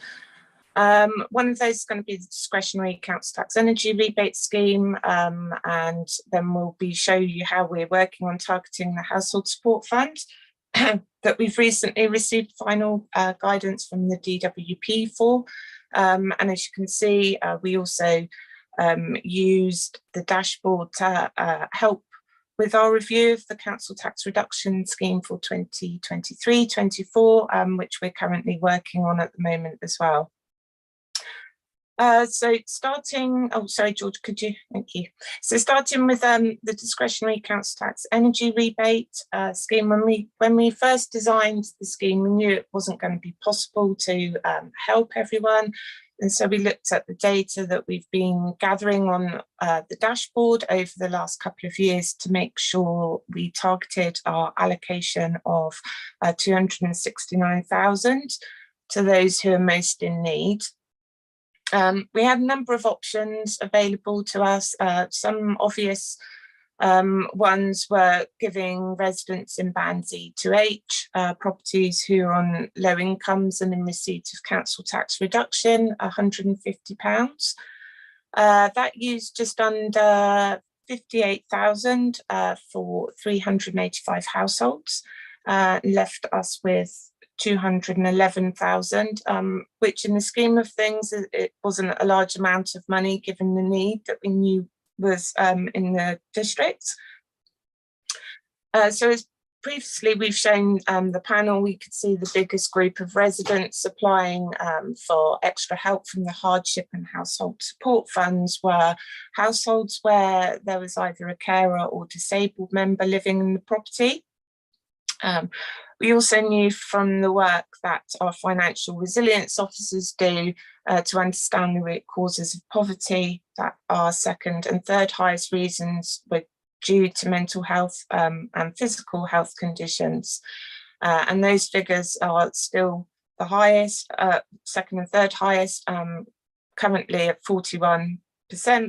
One of those is going to be the discretionary council tax energy rebate scheme, and then we'll show you how we're working on targeting the household support fund that we've recently received final guidance from the DWP for. And as you can see, we also used the dashboard to help with our review of the council tax reduction scheme for 2023-24, which we're currently working on at the moment as well. So starting, oh, sorry, George, could you? Thank you. So starting with the discretionary council tax energy rebate scheme, when we first designed the scheme, we knew it wasn't going to be possible to help everyone. And so we looked at the data that we've been gathering on the dashboard over the last couple of years to make sure we targeted our allocation of 269,000 to those who are most in need. We had a number of options available to us. Some obvious ones were giving residents in bands E to H, properties who are on low incomes and in receipt of council tax reduction, £150. That used just under 58,000 for 385 households, left us with 211,000, which in the scheme of things, it wasn't a large amount of money given the need that we knew was in the district. So as previously we've shown the panel, we could see the biggest group of residents applying for extra help from the hardship and household support funds were households where there was either a carer or disabled member living in the property. We also knew from the work that our financial resilience officers do to understand the root causes of poverty, that our second and third highest reasons were due to mental health and physical health conditions. And those figures are still the highest, second and third highest, currently at 41%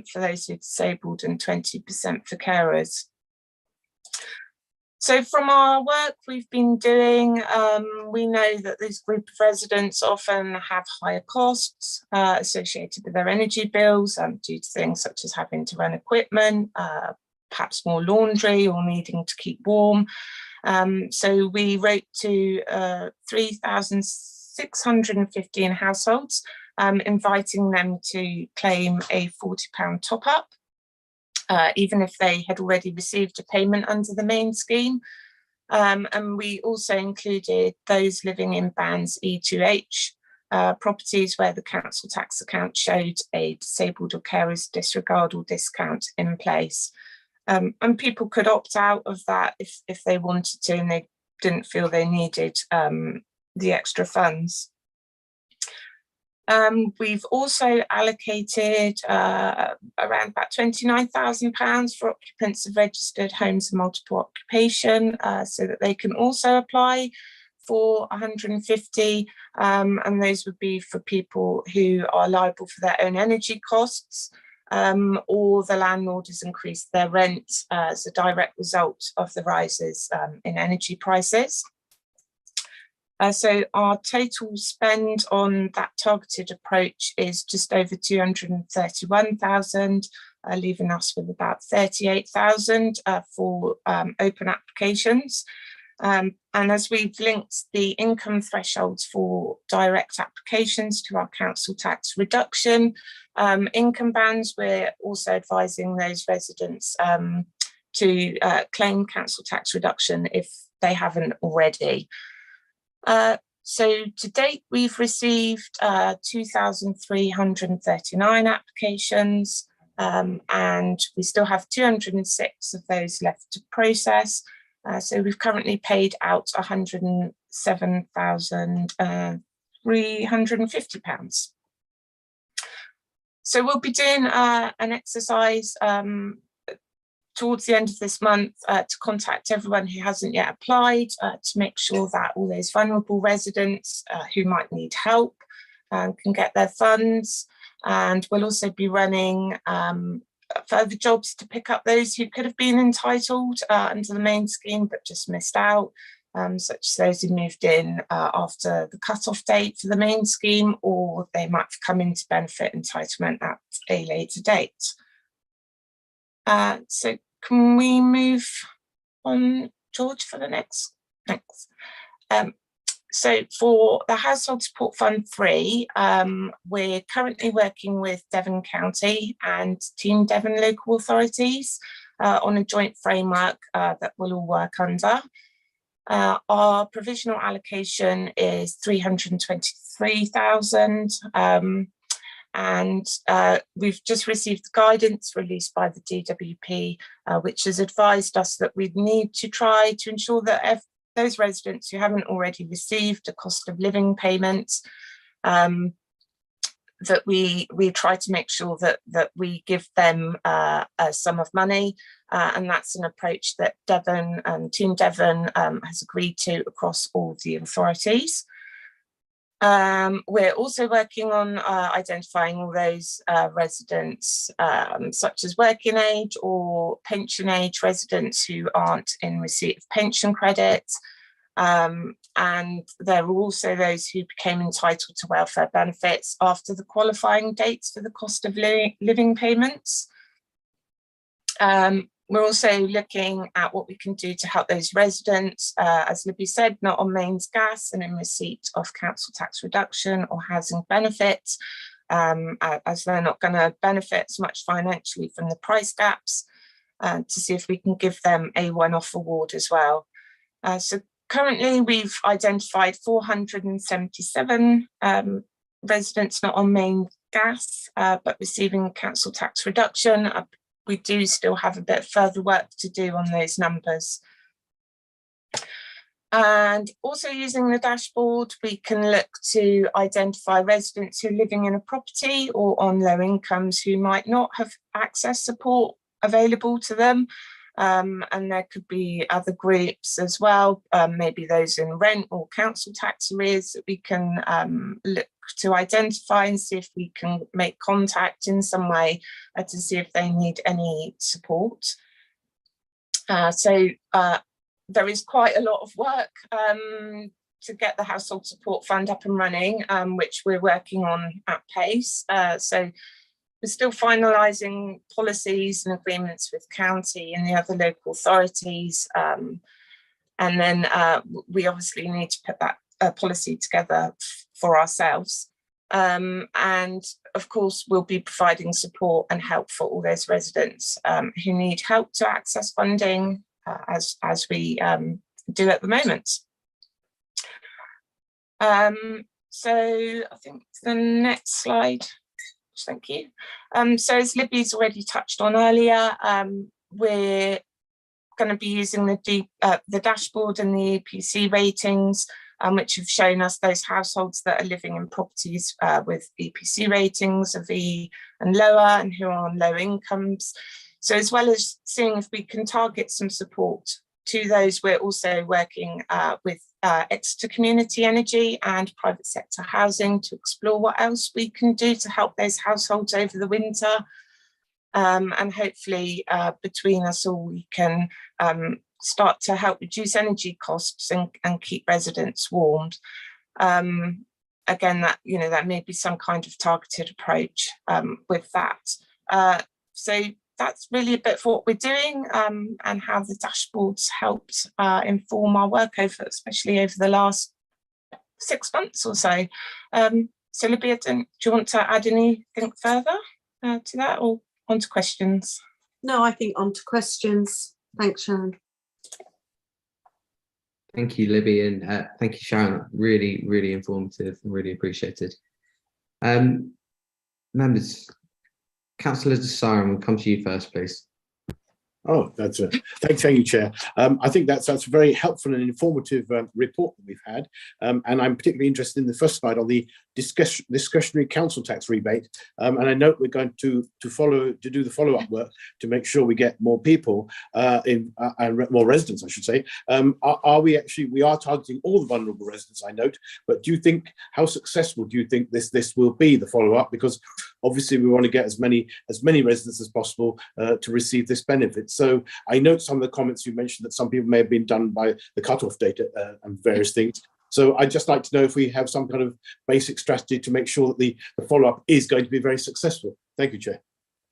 for those who are disabled and 20% for carers. So from our work we've been doing, we know that this group of residents often have higher costs associated with their energy bills due to things such as having to run equipment, perhaps more laundry or needing to keep warm. So we wrote to 3,615 households, inviting them to claim a £40 top up. Even if they had already received a payment under the main scheme. And we also included those living in bands E to H, properties where the council tax account showed a disabled or carer's disregard or discount in place. And people could opt out of that if they wanted to and they didn't feel they needed the extra funds. We've also allocated around about £29,000 for occupants of registered homes of multiple occupation, so that they can also apply for 150, and those would be for people who are liable for their own energy costs, or the landlord has increased their rent as a direct result of the rises in energy prices. So our total spend on that targeted approach is just over 231,000, leaving us with about 38,000 for open applications. And as we've linked the income thresholds for direct applications to our council tax reduction income bands, we're also advising those residents to claim council tax reduction if they haven't already. So to date, we've received 2,339 applications, and we still have 206 of those left to process. So we've currently paid out £107,350. So we'll be doing an exercise towards the end of this month to contact everyone who hasn't yet applied to make sure that all those vulnerable residents who might need help can get their funds. And we'll also be running further jobs to pick up those who could have been entitled under the main scheme but just missed out. such as those who moved in after the cut-off date for the main scheme, or they might have come into benefit entitlement at a later date. So can we move on, George, for the next? Thanks. So for the Household Support Fund 3, we're currently working with Devon County and Team Devon local authorities on a joint framework that we'll all work under. Our provisional allocation is 323,000, and we've just received guidance released by the DWP, which has advised us that we need to try to ensure that those residents who haven't already received a cost of living payment, that we try to make sure that we give them a sum of money, and that's an approach that Devon and Team Devon has agreed to across all the authorities. We're also working on identifying all those residents, such as working age or pension age residents who aren't in receipt of pension credit. And there are also those who became entitled to welfare benefits after the qualifying dates for the cost of living payments. We're also looking at what we can do to help those residents, as Libby said, not on mains gas and in receipt of council tax reduction or housing benefits, as they're not going to benefit as much financially from the price gaps, to see if we can give them a one-off award as well. So currently we've identified 477 residents not on main gas, but receiving council tax reduction. We do still have a bit further work to do on those numbers. And also using the dashboard, we can look to identify residents who are living in a property or on low incomes who might not have access support available to them. And there could be other groups as well, maybe those in rent or council tax arrears that we can look to identify and see if we can make contact in some way to see if they need any support. So there is quite a lot of work to get the Household Support Fund up and running, which we're working on at pace. So we're still finalising policies and agreements with county and the other local authorities. And then we obviously need to put that policy together for ourselves. And of course, we'll be providing support and help for all those residents who need help to access funding, as we do at the moment. So I think the next slide. Thank you. So as Libby's already touched on earlier, we're going to be using the dashboard and the EPC ratings, which have shown us those households that are living in properties with EPC ratings of E and lower and who are on low incomes. So as well as seeing if we can target some support to those, we're also working with Exeter Community Energy and private sector housing to explore what else we can do to help those households over the winter. And hopefully between us all, we can start to help reduce energy costs and keep residents warmed. Again, that may be some kind of targeted approach with that. So that's really a bit of what we're doing and how the dashboards helped inform our work especially over the last 6 months or so. So Libby, do you want to add anything further to that, or on to questions? No, I think on to questions. Thanks, Sharon. Thank you, Libby, and thank you, Sharon. Really, really informative and really appreciated. Members, Councillor Desire, we'll come to you first, please. Oh, thank you, Chair. I think that's a very helpful and informative report that we've had, and I'm particularly interested in the first slide on the discretionary council tax rebate. And I note we're going to do the follow-up work to make sure we get more people and more residents, I should say. We are targeting all the vulnerable residents, I note, but how successful do you think this will be, the follow-up? Because obviously we want to get as many residents as possible to receive this benefit. So I note some of the comments you mentioned that some people may have been done by the cutoff data and various things. So I'd just like to know if we have some kind of basic strategy to make sure that the follow-up is going to be very successful. Thank you, Chair.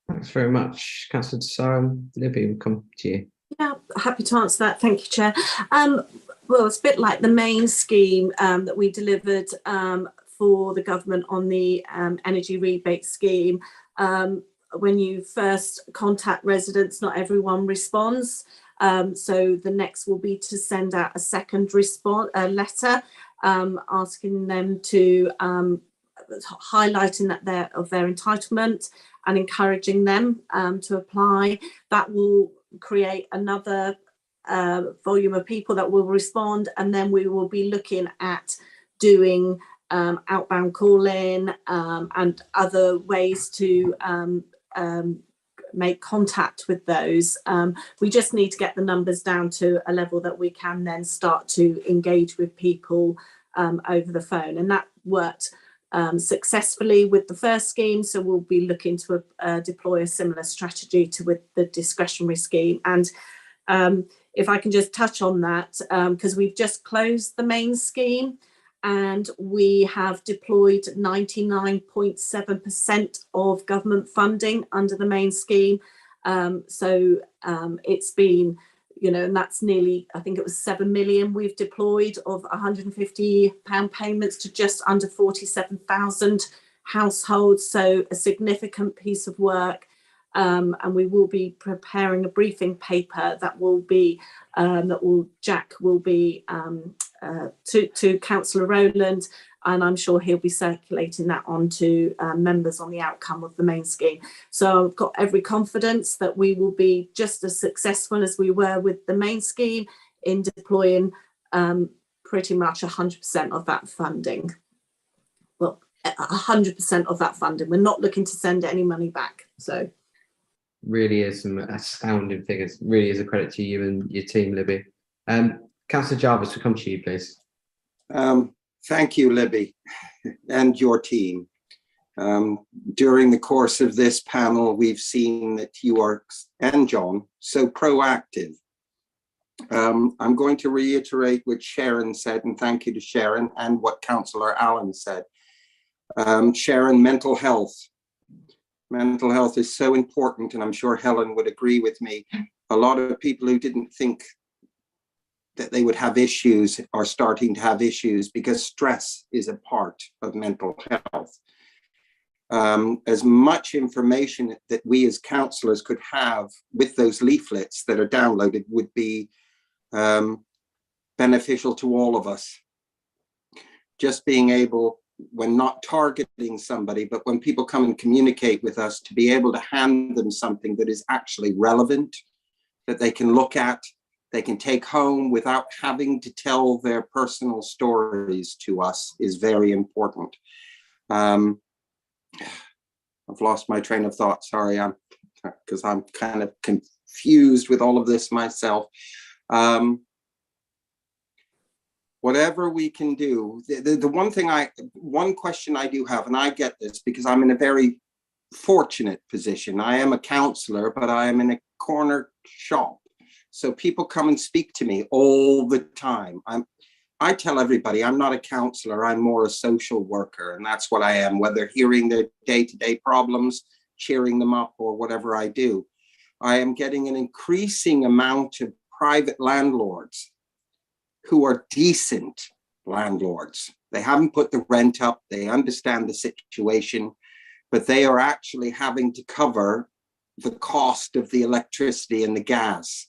Thanks very much. Councillor Desai, Libby, we'll come to you. Yeah, happy to answer that. Thank you, Chair. Well, it's a bit like the main scheme that we delivered for the government on the energy rebate scheme. When you first contact residents, not everyone responds. So the next will be to send out a second letter asking them to highlighting that they're of their entitlement and encouraging them to apply. That will create another volume of people that will respond, and then we will be looking at doing outbound calling and other ways to make contact with those. We just need to get the numbers down to a level that we can then start to engage with people over the phone, and that worked successfully with the first scheme, so we'll be looking to deploy a similar strategy to with the discretionary scheme. And if I can just touch on that, because we've just closed the main scheme and we have deployed 99.7% of government funding under the main scheme. So it's been, you know, and that's nearly, I think it was 7 million we've deployed of £150 payments to just under 47,000 households. So a significant piece of work. And we will be preparing a briefing paper that will be Jack will be to Councillor Rowland, and I'm sure he'll be circulating that on to members on the outcome of the main scheme. So I've got every confidence that we will be just as successful as we were with the main scheme in deploying pretty much 100% of that funding. Well, 100% of that funding. We're not looking to send any money back. So. Really is some astounding figures. Really is a credit to you and your team, Libby. Councillor Jarvis, we'll come to you, please. Thank you, Libby, and your team. During the course of this panel, we've seen that you are, and John, so proactive. I'm going to reiterate what Sharon said, and thank you to Sharon, and what Councillor Allen said. Sharon, mental health. Mental health is so important, and I'm sure Helen would agree with me. A lot of people who didn't think that they would have issues are starting to have issues because stress is a part of mental health. As much information that we as councillors could have with those leaflets that are downloaded would be beneficial to all of us. Just being able, when not targeting somebody, but when people come and communicate with us, to be able to hand them something that is actually relevant, that they can look at, they can take home without having to tell their personal stories to us, is very important. I've lost my train of thought. Sorry, because I'm kind of confused with all of this myself. Whatever we can do, one question I do have, and I get this because I'm in a very fortunate position. I am a councillor, but I am in a corner shop. So people come and speak to me all the time. I tell everybody I'm not a councillor, I'm more a social worker, and that's what I am, whether hearing their day-to-day problems, cheering them up, or whatever I do. I am getting an increasing amount of private landlords who are decent landlords. They haven't put the rent up, they understand the situation, but they are actually having to cover the cost of the electricity and the gas.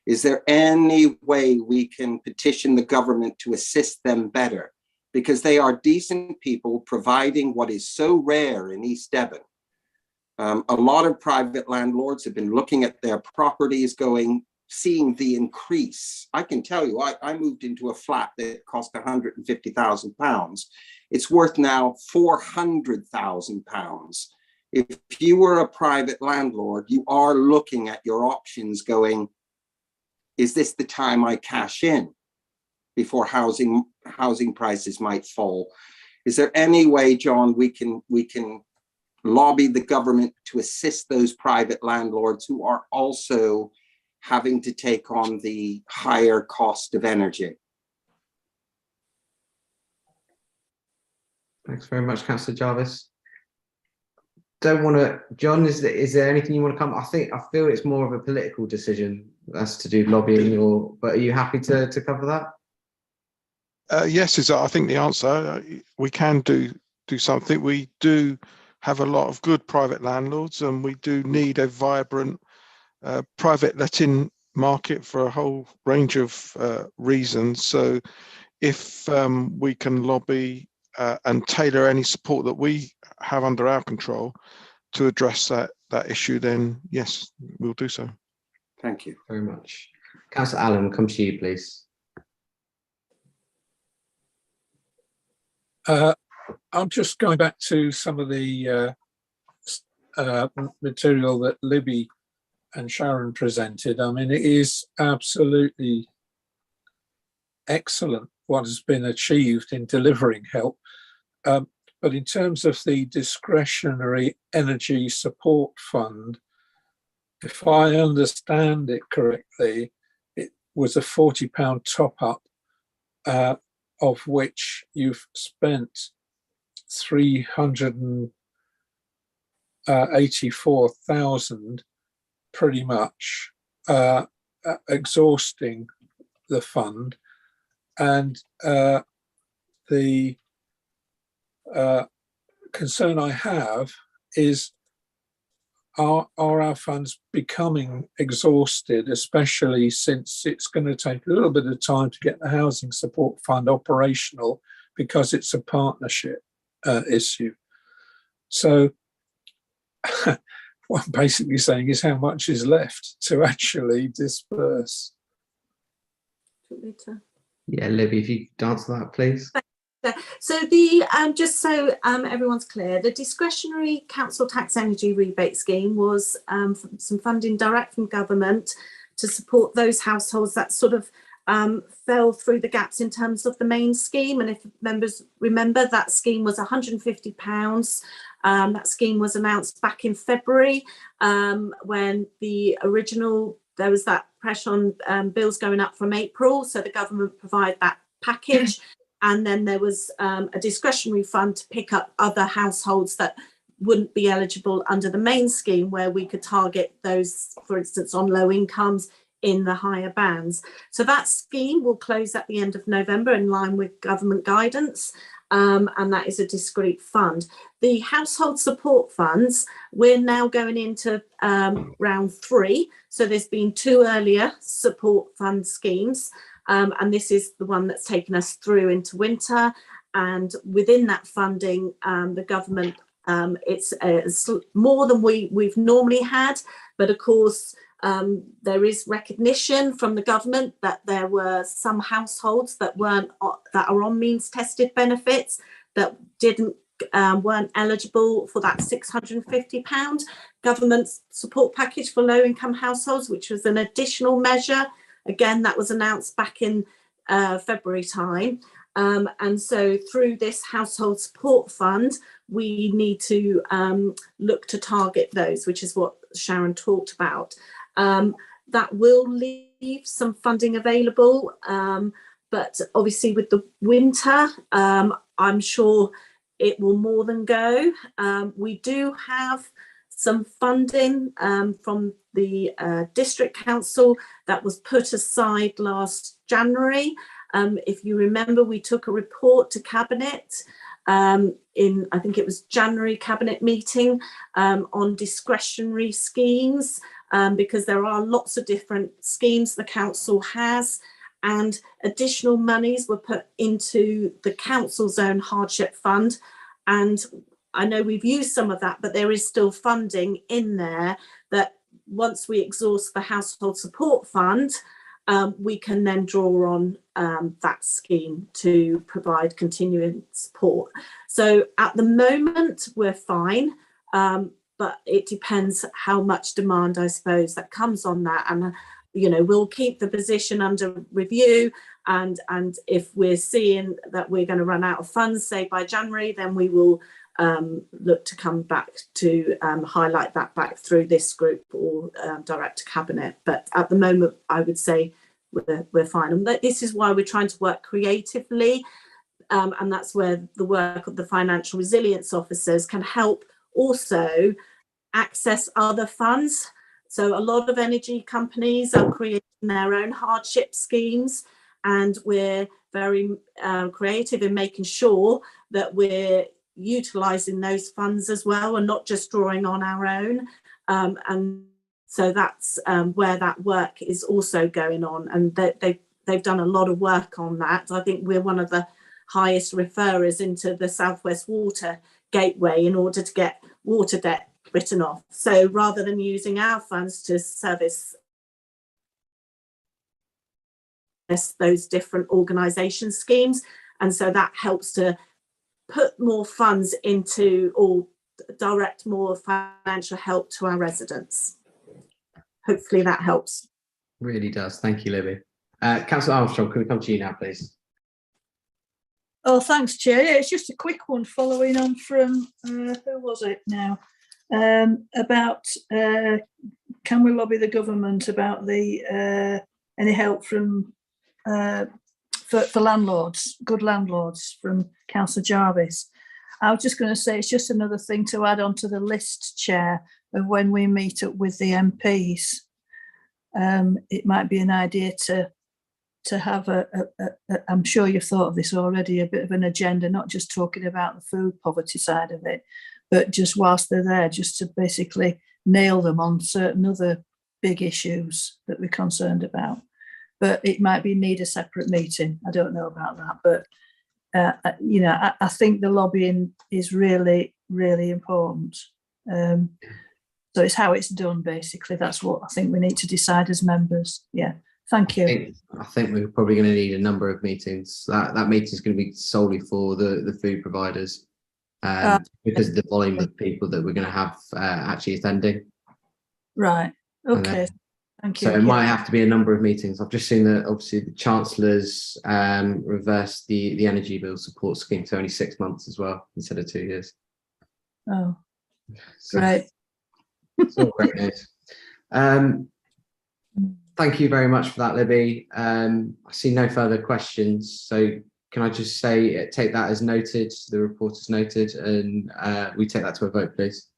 Is there any way we can petition the government to assist them better? Because they are decent people providing what is so rare in East Devon. A lot of private landlords have been looking at their properties seeing the increase. I can tell you, I moved into a flat that cost £150,000. It's worth now £400,000. If you were a private landlord, you are looking at your options going, is this the time I cash in before housing prices might fall? Is there any way, John, we can lobby the government to assist those private landlords who are also having to take on the higher cost of energy. Thanks very much, Councillor Jarvis. Don't want to, John, is there anything you want to come? I feel it's more of a political decision as to do lobbying, but are you happy to cover that? Yes, is I think the answer. We can do something. We do have a lot of good private landlords, and we do need a vibrant private letting market for a whole range of reasons. So if we can lobby and tailor any support that we have under our control to address that issue, then yes, we'll do so. Thank you very much. Councillor Allen, we'll come to you, please. I'm just going back to some of the material that Libby and Sharon presented. I mean, it is absolutely excellent what has been achieved in delivering help. But in terms of the discretionary energy support fund, if I understand it correctly, it was a £40 top up, of which you've spent 384,000, pretty much exhausting the fund. And the concern I have is, are our funds becoming exhausted, especially since it's going to take a little bit of time to get the Housing Support Fund operational, because it's a partnership issue. So what I'm basically saying is, how much is left to actually disperse? Yeah, Libby, if you could answer that, please. So the just so everyone's clear, the discretionary council tax energy rebate scheme was some funding direct from government to support those households that sort of fell through the gaps in terms of the main scheme. And if members remember, that scheme was £150. That scheme was announced back in February, when the original, there was that pressure on bills going up from April, so the government provided that package. And then there was a discretionary fund to pick up other households that wouldn't be eligible under the main scheme, where we could target those, for instance, on low incomes in the higher bands. So that scheme will close at the end of November in line with government guidance, and that is a discrete fund. The household support funds, we're now going into round 3. So there's been 2 earlier support fund schemes. And this is the one that's taken us through into winter. And within that funding, the government, it's more than we've normally had. But of course, there is recognition from the government that there were some households that are on means tested benefits that weren't eligible for that £650 government support package for low income households, which was an additional measure. Again, that was announced back in February time. And so through this household support fund, we need to look to target those, which is what Sharon talked about. That will leave some funding available. But obviously with the winter, I'm sure it will more than go. We do have some funding from the district council that was put aside last January. If you remember, we took a report to cabinet in, I think it was January cabinet meeting, on discretionary schemes, because there are lots of different schemes the council has, and additional monies were put into the council's own hardship fund. And I know we've used some of that, but there is still funding in there that once we exhaust the household support fund, we can then draw on that scheme to provide continuing support. So at the moment, we're fine, but it depends how much demand, I suppose, that comes on that. And, you know, we'll keep the position under review. And if we're seeing that we're going to run out of funds, say by January, then we will look to come back to highlight that back through this group or direct to cabinet. But at the moment, I would say we're fine. And this is why we're trying to work creatively. And that's where the work of the financial resilience officers can help also access other funds. So a lot of energy companies are creating their own hardship schemes, and we're very creative in making sure that we're utilising those funds as well and not just drawing on our own. And so that's where that work is also going on, and they've done a lot of work on that. I think we're one of the highest referrers into the South West Water Gateway in order to get water debt written off. So rather than using our funds to service those different organisation schemes, and so that helps to put more funds into or direct more financial help to our residents. Hopefully that helps. Really does. Thank you, Libby. Councillor Armstrong, can we come to you now, please? Oh, thanks, Chair. Yeah, it's just a quick one following on from, who was it now? About can we lobby the government about the any help from for landlords, good landlords, from Councillor Jarvis. I was just going to say it's just another thing to add on to the list, Chair, of when we meet up with the MPs. It might be an idea to have I'm sure you've thought of this already, a bit of an agenda, not just talking about the food poverty side of it, but just whilst they're there, just to basically nail them on certain other big issues that we're concerned about. But it might need a separate meeting. I don't know about that, but you know, I think the lobbying is really, really important. So it's how it's done, basically. That's what I think we need to decide as members. Yeah, thank you. I think we're probably going to need a number of meetings. That meeting is going to be solely for the food providers, because of the volume of people that we're going to have actually attending. Right. Okay. Thank you. So it might have to be a number of meetings. I've just seen that obviously the Chancellor's reversed the energy bill support scheme to only 6 months as well, instead of 2 years. Oh, so great. It's all great news. Thank you very much for that, Libby. I see no further questions. So can I just say, take that as noted, the report is noted, and we take that to a vote, please.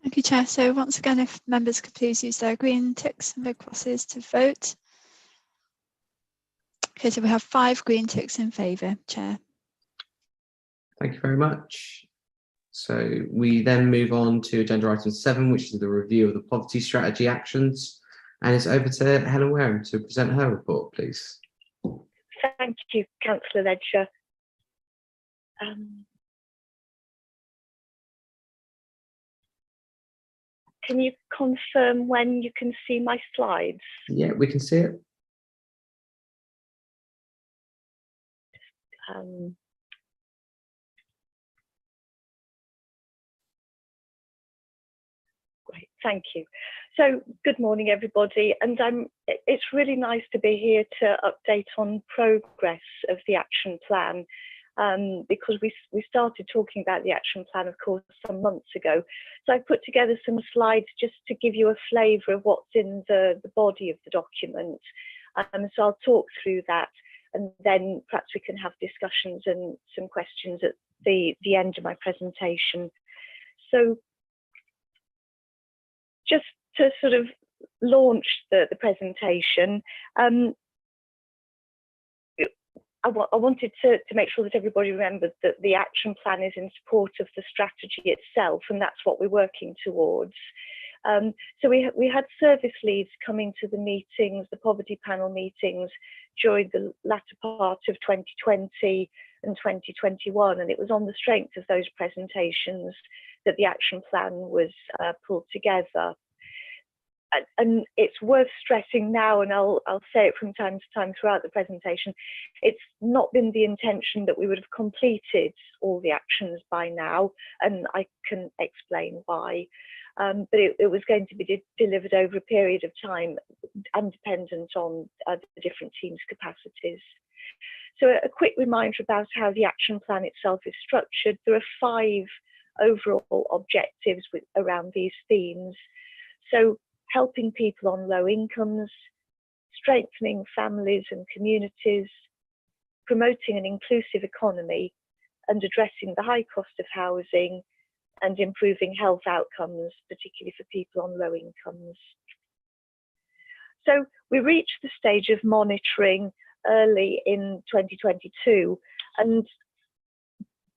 Thank you, Chair. So once again, if members could please use their green ticks and red crosses to vote. Okay, so we have 5 green ticks in favour, Chair. Thank you very much. So we then move on to agenda item 7, which is the review of the poverty strategy actions. And it's over to Helen Wareham to present her report, please. Thank you, Councillor Ledger. Can you confirm when you can see my slides? Yeah, we can see it. Great, thank you. So good morning, everybody, and it's really nice to be here to update on progress of the action plan, because we started talking about the action plan, of course, some months ago. So I put together some slides just to give you a flavour of what's in the body of the document. So I'll talk through that, and then perhaps we can have discussions and some questions at the end of my presentation. So just to sort of launch the presentation, I wanted to make sure that everybody remembered that the action plan is in support of the strategy itself, and that's what we're working towards. So we had service leads coming to the meetings, the poverty panel meetings, during the latter part of 2020 and 2021, and it was on the strength of those presentations that the action plan was pulled together. And it's worth stressing now, and I'll say it from time to time throughout the presentation, it's not been the intention that we would have completed all the actions by now, and I can explain why. But it was going to be delivered over a period of time and dependent on the different teams' capacities. So a quick reminder about how the action plan itself is structured. There are 5 overall objectives around these themes. So helping people on low incomes, strengthening families and communities, promoting an inclusive economy and addressing the high cost of housing, and improving health outcomes, particularly for people on low incomes. So we reached the stage of monitoring early in 2022, and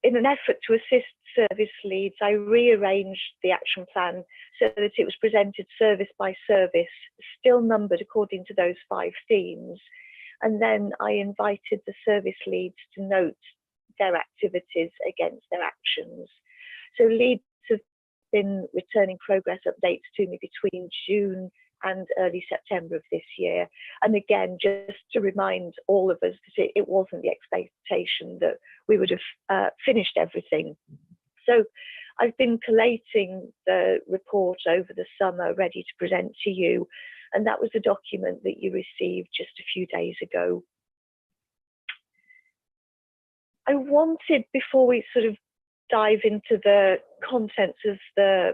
in an effort to assist service leads, I rearranged the action plan so that it was presented service by service, still numbered according to those 5 themes. And then I invited the service leads to note their activities against their actions. So leads have been returning progress updates to me between June and early September of this year. And again, just to remind all of us, because it wasn't the expectation that we would have finished everything. So I've been collating the report over the summer, ready to present to you. And that was a document that you received just a few days ago. I wanted, before we sort of dive into the contents of the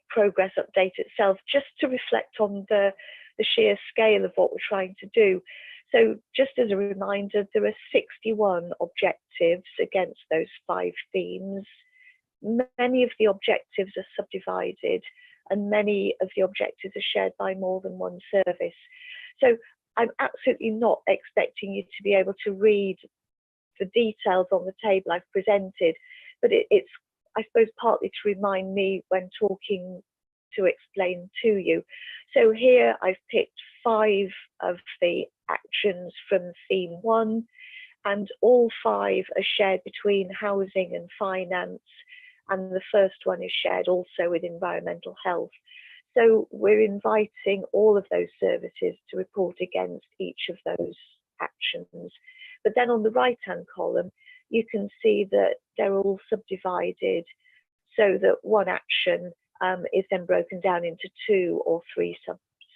progress update itself, just to reflect on the sheer scale of what we're trying to do. So just as a reminder, there are 61 objectives against those 5 themes. Many of the objectives are subdivided, and many of the objectives are shared by more than one service. So I'm absolutely not expecting you to be able to read the details on the table I've presented, but it's, I suppose, partly to remind me when talking to explain to you. So here I've picked 5 of the actions from theme 1, and all 5 are shared between housing and finance, and the first one is shared also with environmental health. So we're inviting all of those services to report against each of those actions. But then on the right-hand column, you can see that they're all subdivided so that one action is then broken down into 2 or 3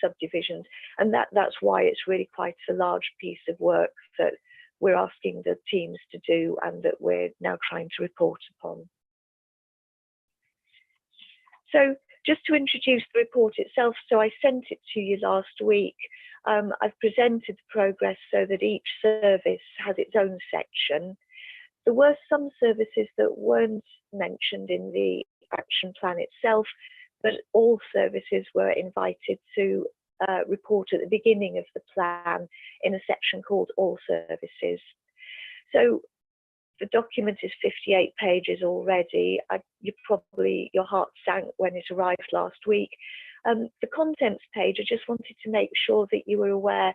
subdivisions. And that's why it's really quite a large piece of work that we're asking the teams to do and that we're now trying to report upon. So just to introduce the report itself, so I sent it to you last week. I've presented the progress so that each service has its own section. There were some services that weren't mentioned in the action plan itself, but all services were invited to report at the beginning of the plan in a section called All Services. So the document is 58 pages already. Your heart sank when it arrived last week. The contents page, I just wanted to make sure that you were aware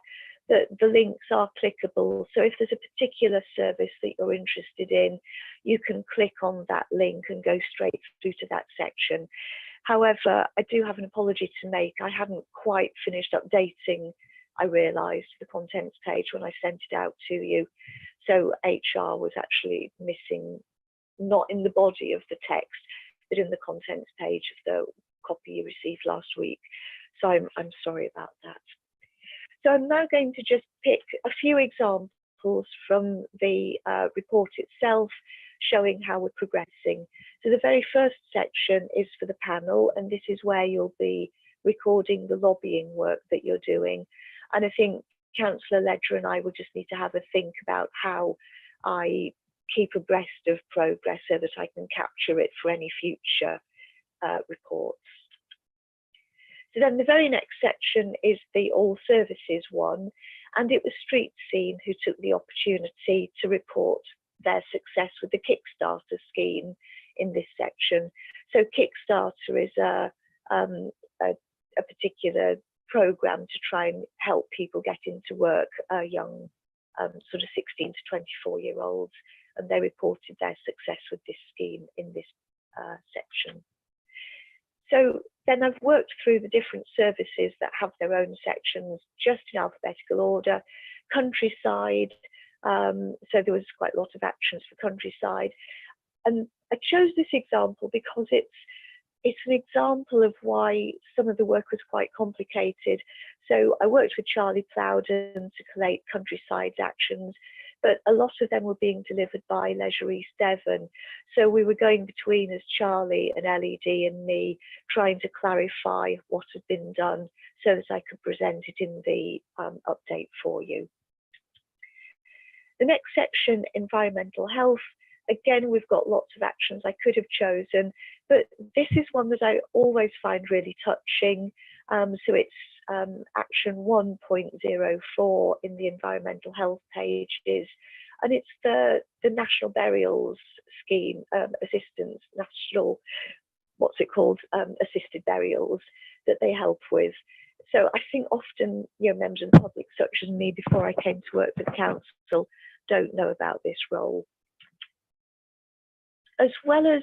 that the links are clickable. So if there's a particular service that you're interested in, you can click on that link and go straight through to that section. However, I do have an apology to make. I hadn't quite finished updating, I realised, the contents page when I sent it out to you. So HR was actually missing, not in the body of the text, but in the contents page of the copy you received last week. So I'm sorry about that. So I'm now going to just pick a few examples from the report itself, showing how we're progressing. So the very first section is for the panel, and this is where you'll be recording the lobbying work that you're doing. And I think Councillor Ledger and I will just need to have a think about how I keep abreast of progress so that I can capture it for any future reports. So then the very next section is the All Services one, and it was Street Scene who took the opportunity to report their success with the Kickstarter scheme in this section. So Kickstarter is a particular program to try and help people get into work, young sort of 16 to 24-year-olds, and they reported their success with this scheme in this section. So then I've worked through the different services that have their own sections just in alphabetical order. Countryside, so there was quite a lot of actions for Countryside. And I chose this example because it's an example of why some of the work was quite complicated. So I worked with Charlie Plowden to collate countryside actions, but a lot of them were being delivered by Leisure East Devon. So we were going between as Charlie and LED and me, trying to clarify what had been done so that I could present it in the update for you. The next section, environmental health. Again, we've got lots of actions I could have chosen, but this is one that I always find really touching. So it's action 1.04 in the environmental health pages, and it's the National Burials Scheme, assistance, national, what's it called, assisted burials that they help with. So I think often, members of the public, such as me, before I came to work for the council, don't know about this role. As well as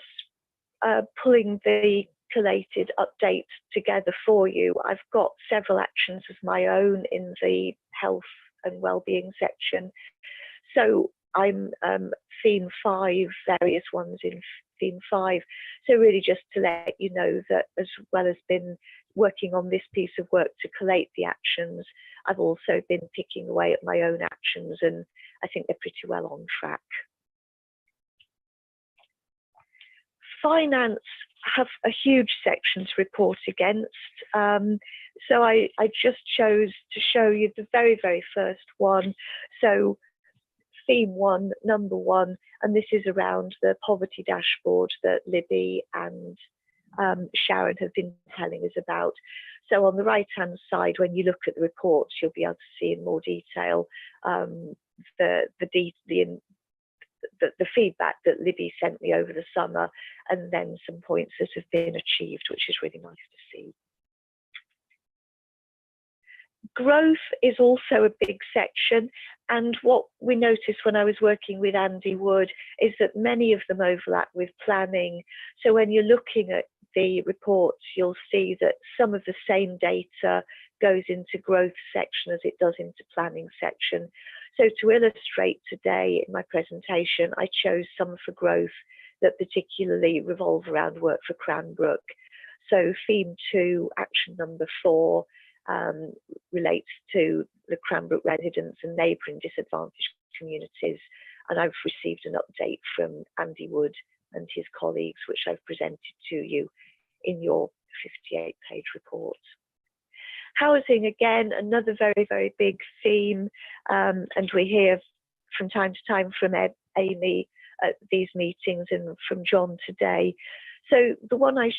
pulling the collated update together for you, I've got several actions of my own in the health and wellbeing section. So I'm theme 5, various ones in theme 5. So really just to let you know that as well as been working on this piece of work to collate the actions, I've also been picking away at my own actions, and I think they're pretty well on track. Finance have a huge section to report against. So I just chose to show you the very, very first one. So theme 1, number 1, and this is around the poverty dashboard that Libby and Sharon have been telling us about. So on the right hand side, when you look at the reports, you'll be able to see in more detail the feedback that Libby sent me over the summer, and then some points that have been achieved, which is really nice to see. Growth is also a big section, and what we noticed when I was working with Andy Wood is that many of them overlap with planning. So when you're looking at the reports, you'll see that some of the same data goes into growth section as it does into planning section. So to illustrate today in my presentation, I chose some for growth that particularly revolve around work for Cranbrook. So theme 2, action number 4, relates to the Cranbrook residents and neighbouring disadvantaged communities. And I've received an update from Andy Wood and his colleagues, which I've presented to you in your 58-page report. Housing, again, another very, very big theme, and we hear from time to time from Amy at these meetings and from John today. So the one I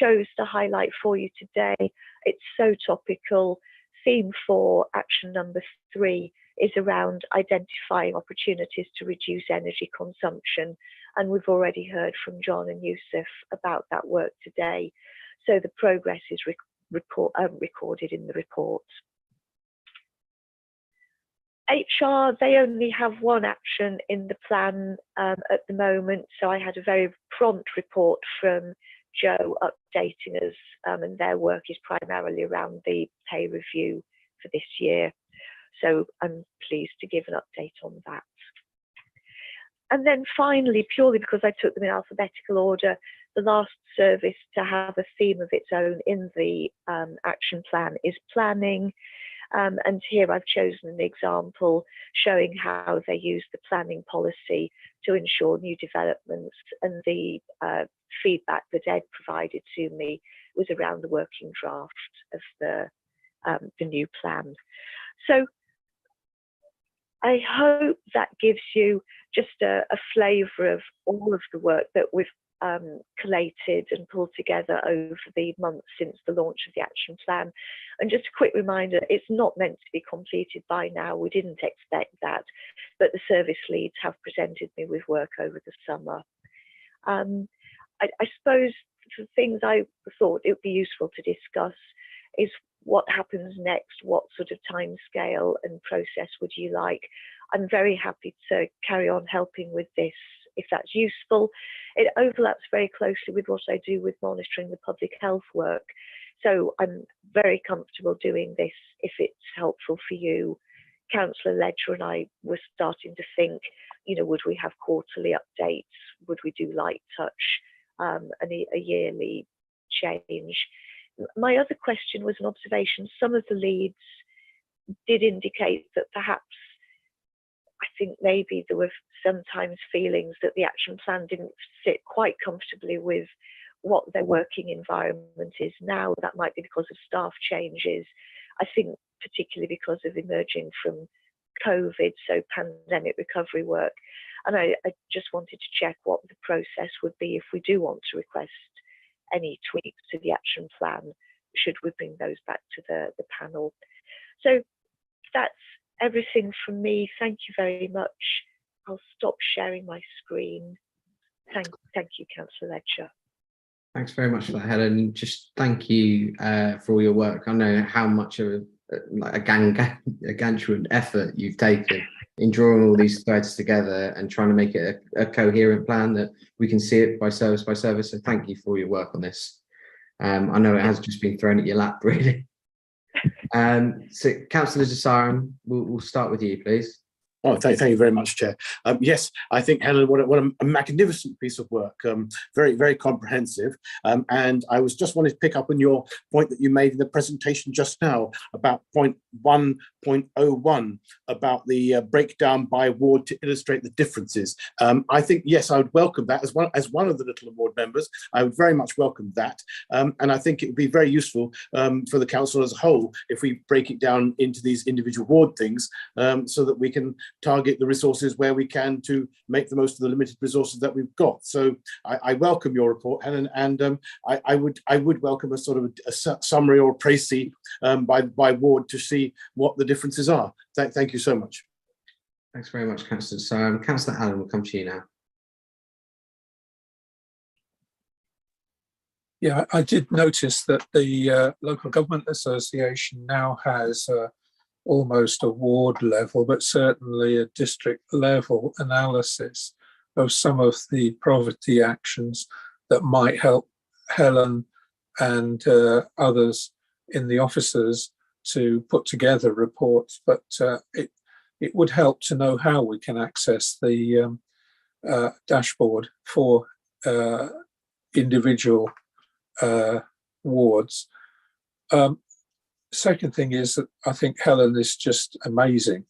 chose to highlight for you today, it's so topical. Theme 4, action number 3, is around identifying opportunities to reduce energy consumption, and we've already heard from John and Yusuf about that work today. So the progress is recorded in the report. HR, they only have one action in the plan at the moment, so I had a very prompt report from Joe updating us, and their work is primarily around the pay review for this year. So I'm pleased to give an update on that. And then finally, purely because I took them in alphabetical order, the last service to have a theme of its own in the action plan is planning. And here I've chosen an example showing how they use the planning policy to ensure new developments, and the feedback that Ed provided to me was around the working draft of the new plan. So I hope that gives you just a flavour of all of the work that we've collated and pulled together over the months since the launch of the action plan. And just a quick reminder, it's not meant to be completed by now. We didn't expect that, but the service leads have presented me with work over the summer. I suppose the things I thought it would be useful to discuss is what happens next, what sort of timescale and process would you like? I'm very happy to carry on helping with this if that's useful. It overlaps very closely with what I do with monitoring the public health work. So I'm very comfortable doing this if it's helpful for you. Councillor Ledger and I were starting to think, would we have quarterly updates? Would we do light touch and a yearly change. My other question was an observation. Some of the leads did indicate that perhaps, I think maybe there were sometimes feelings that the action plan didn't sit quite comfortably with what their working environment is now. That might be because of staff changes. I think particularly because of emerging from COVID, so pandemic recovery work. And I just wanted to check what the process would be if we do want to request any tweaks to the action plan, should we bring those back to the panel. So that's everything from me. Thank you very much. I'll stop sharing my screen. Thank you, Councillor Ledger. Thanks very much for that, Helen. Just thank you for all your work. I know how much of a gargantuan effort you've taken in drawing all these threads together and trying to make it a coherent plan that we can see it by service by service. So thank you for your work on this. I know it has just been thrown at your lap, really. So, Councillor Desaran, we'll start with you, please. Oh, thank you very much, Chair. Yes, I think, Helen, what a magnificent piece of work, very, very comprehensive. And I was just wanting to pick up on your point that you made in the presentation just now about point 1.01, about the breakdown by ward to illustrate the differences. I think, yes, I would welcome that as one of the little ward members. I would very much welcome that. And I think it would be very useful for the council as a whole if we break it down into these individual ward things, so that we can target the resources where we can to make the most of the limited resources that we've got. So I welcome your report, Helen, and I would welcome a sort of a summary or précis by ward to see what the differences are. Thank you so much. Thanks very much, Councillor. So, Councillor Allen, will come to you now. Yeah, I did notice that the Local Government Association now has almost a ward level, but certainly a district level analysis of some of the poverty actions that might help Helen and others in the offices to put together reports. But it would help to know how we can access the dashboard for individual wards. Second thing is that I think Helen is just amazing.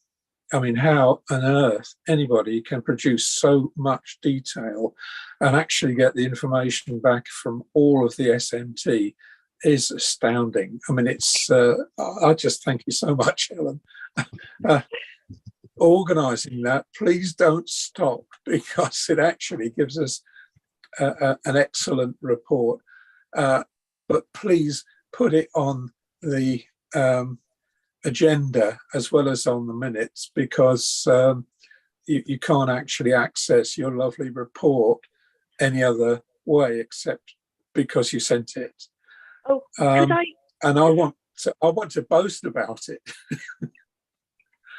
I mean, how on earth anybody can produce so much detail and actually get the information back from all of the SMT is astounding. I mean, it's, I just thank you so much, Helen. Organising that, please don't stop, because it actually gives us an excellent report. But please put it on the agenda as well as on the minutes, because you can't actually access your lovely report any other way except because you sent it. Oh, could I? And I want to boast about it.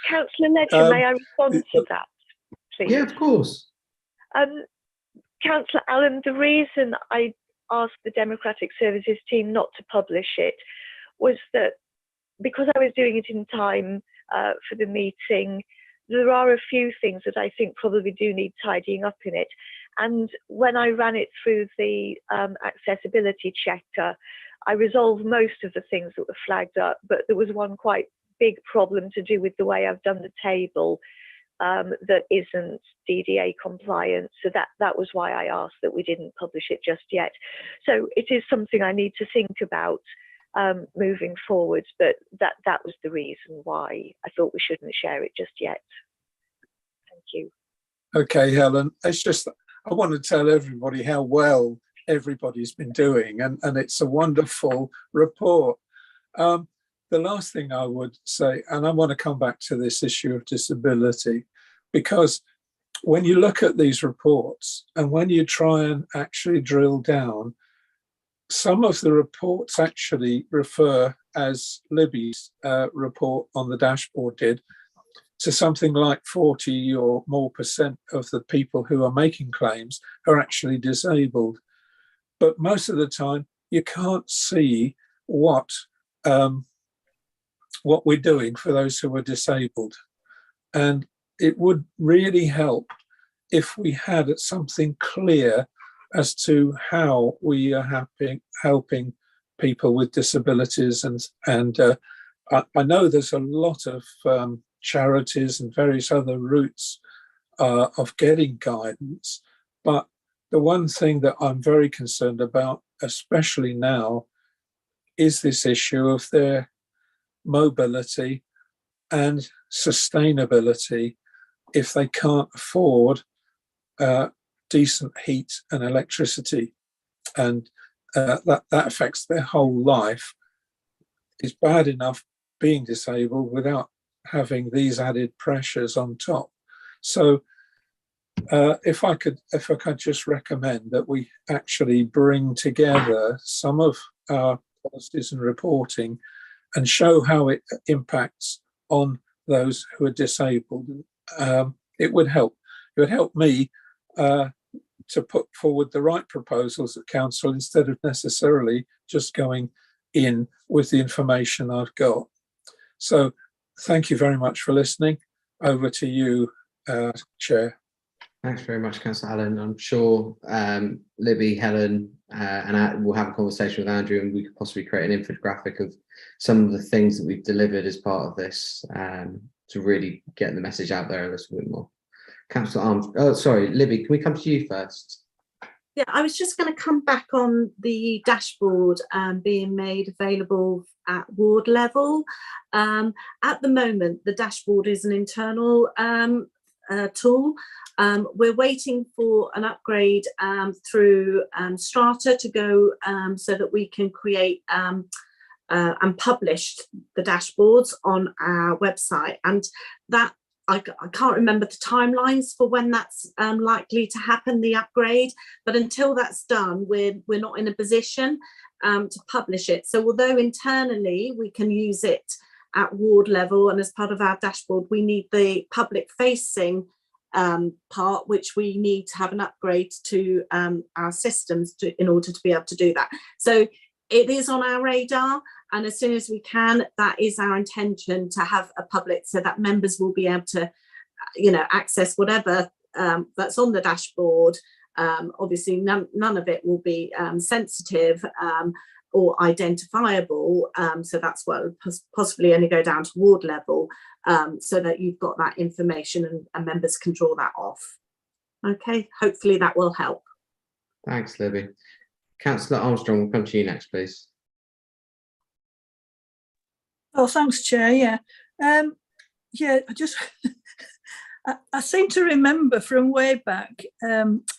Councillor Ledger, may I respond to that, please? Yeah, of course. Councillor Allen, the reason I asked the Democratic Services team not to publish it was that because I was doing it in time for the meeting, there are a few things that I think probably do need tidying up in it. And when I ran it through the accessibility checker, I resolved most of the things that were flagged up, but there was one quite big problem to do with the way I've done the table that isn't DDA compliant. So that was why I asked that we didn't publish it just yet. So it is something I need to think about moving forward, but that was the reason why I thought we shouldn't share it just yet. Thank you. Okay, Helen, it's just, I want to tell everybody how well everybody's been doing, and it's a wonderful report. The last thing I would say, and I want to come back to this issue of disability, because when you look at these reports and when you try and actually drill down, some of the reports actually refer, as Libby's report on the dashboard did, to something like 40 or more % of the people who are making claims are actually disabled. But most of the time, you can't see what we're doing for those who are disabled. And it would really help if we had something clear as to how we are helping people with disabilities, and I know there's a lot of charities and various other routes of getting guidance, but the one thing that I'm very concerned about, especially now, is this issue of their mobility and sustainability if they can't afford decent heat and electricity, and that affects their whole life. It's bad enough being disabled without having these added pressures on top. So if I could just recommend that we actually bring together some of our policies and reporting and show how it impacts on those who are disabled, it would help. It would help me to put forward the right proposals at council instead of necessarily just going in with the information I've got. So thank you very much for listening. Over to you, Chair. Thanks very much, Councillor Allen. I'm sure Libby, Helen, and we'll have a conversation with Andrew, and we could possibly create an infographic of some of the things that we've delivered as part of this to really get the message out there a little bit more. Councillor Arms, oh, sorry, Libby, can we come to you first? Yeah, I was just going to come back on the dashboard being made available at ward level. At the moment, the dashboard is an internal tool. We're waiting for an upgrade through Strata to go so that we can create and publish the dashboards on our website, and that I can't remember the timelines for when that's likely to happen, the upgrade, but until that's done, we're not in a position to publish it. So although internally we can use it at ward level, and as part of our dashboard we need the public facing part, which we need to have an upgrade to our systems in order to be able to do that. So it is on our radar, and as soon as we can, that is our intention, to have a public, so that members will be able to, access whatever that's on the dashboard. Obviously, none of it will be sensitive or identifiable, so that's what will possibly only go down to ward level, so that you've got that information and members can draw that off. Okay, hopefully that will help. Thanks, Libby. Councillor Armstrong, we'll come to you next, please. Oh, thanks, Chair. Yeah, I just I seem to remember from way back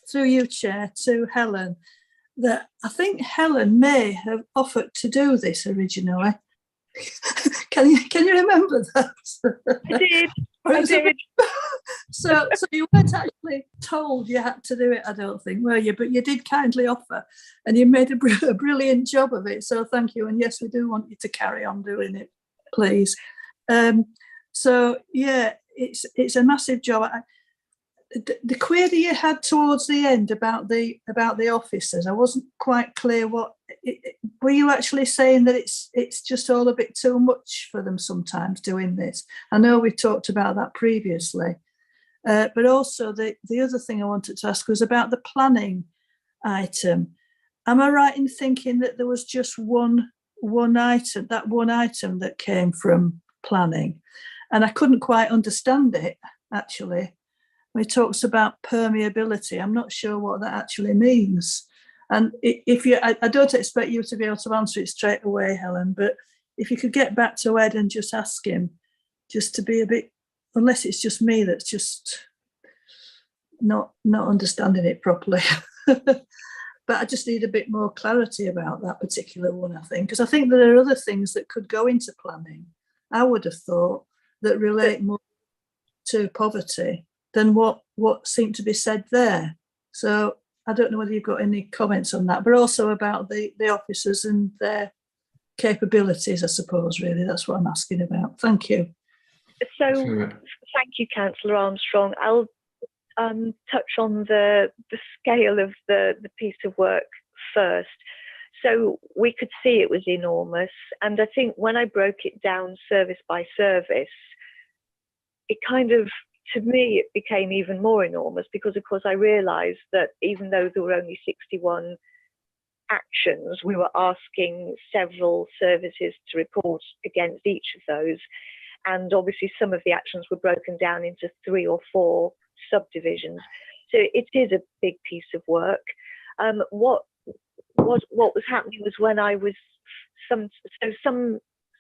through you, Chair, to Helen, that I think Helen may have offered to do this originally. Can you remember that? I did. So you weren't actually told you had to do it, I don't think, were you? But you did kindly offer, and you made a brilliant job of it. So thank you. And yes, we do want you to carry on doing it, please. So yeah, it's a massive job. The query you had towards the end about the officers, I wasn't quite clear. What were you actually saying, that it's just all a bit too much for them sometimes doing this? I know we talked about that previously, but also the other thing I wanted to ask was about the planning item. Am I right in thinking that there was just one item that came from planning, and I couldn't quite understand it actually? It talks about permeability. I'm not sure what that actually means. And if you, I don't expect you to be able to answer it straight away, Helen, but if you could get back to Ed and just ask him, just to be a bit, unless it's just me that's just not understanding it properly. But I just need a bit more clarity about that particular one, I think, because I think there are other things that could go into planning, I would have thought, that relate more to poverty than what seemed to be said there. So I don't know whether you've got any comments on that, but also about the officers and their capabilities, I suppose, really. That's what I'm asking about. Thank you. So thank you, Councillor Armstrong. I'll touch on the scale of the piece of work first. So we could see it was enormous. And I think when I broke it down service by service, it kind of to me, it became even more enormous because, of course, I realised that even though there were only 61 actions, we were asking several services to report against each of those. And obviously some of the actions were broken down into 3 or 4 subdivisions. So it is a big piece of work. What was happening was when I was some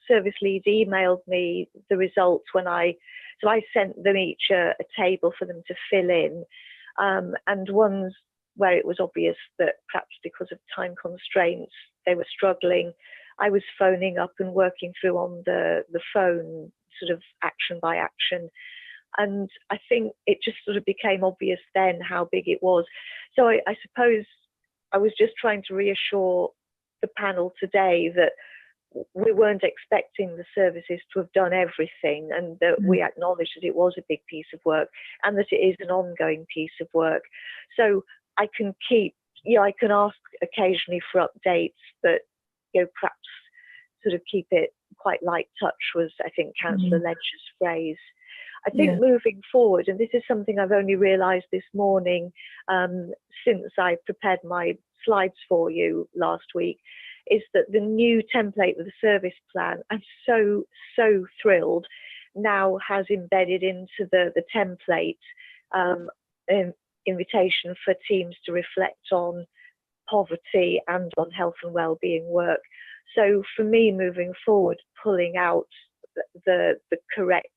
service leads emailed me the results so I sent them each a table for them to fill in, and ones where it was obvious that perhaps because of time constraints they were struggling, I was phoning up and working through on the phone, sort of action by action. And I think it just sort of became obvious then how big it was. So I suppose I was just trying to reassure the panel today that we weren't expecting the services to have done everything, and that we acknowledged that it was a big piece of work and that it is an ongoing piece of work. So I can I can ask occasionally for updates, but perhaps sort of keep it quite light touch was, I think, Councillor Ledger's phrase. I think moving forward, and this is something I've only realised this morning since I prepared my slides for you last week, is that the new template with the service plan, I'm so thrilled, now has embedded into the template an invitation for teams to reflect on poverty and on health and wellbeing work. So for me, moving forward, pulling out the correct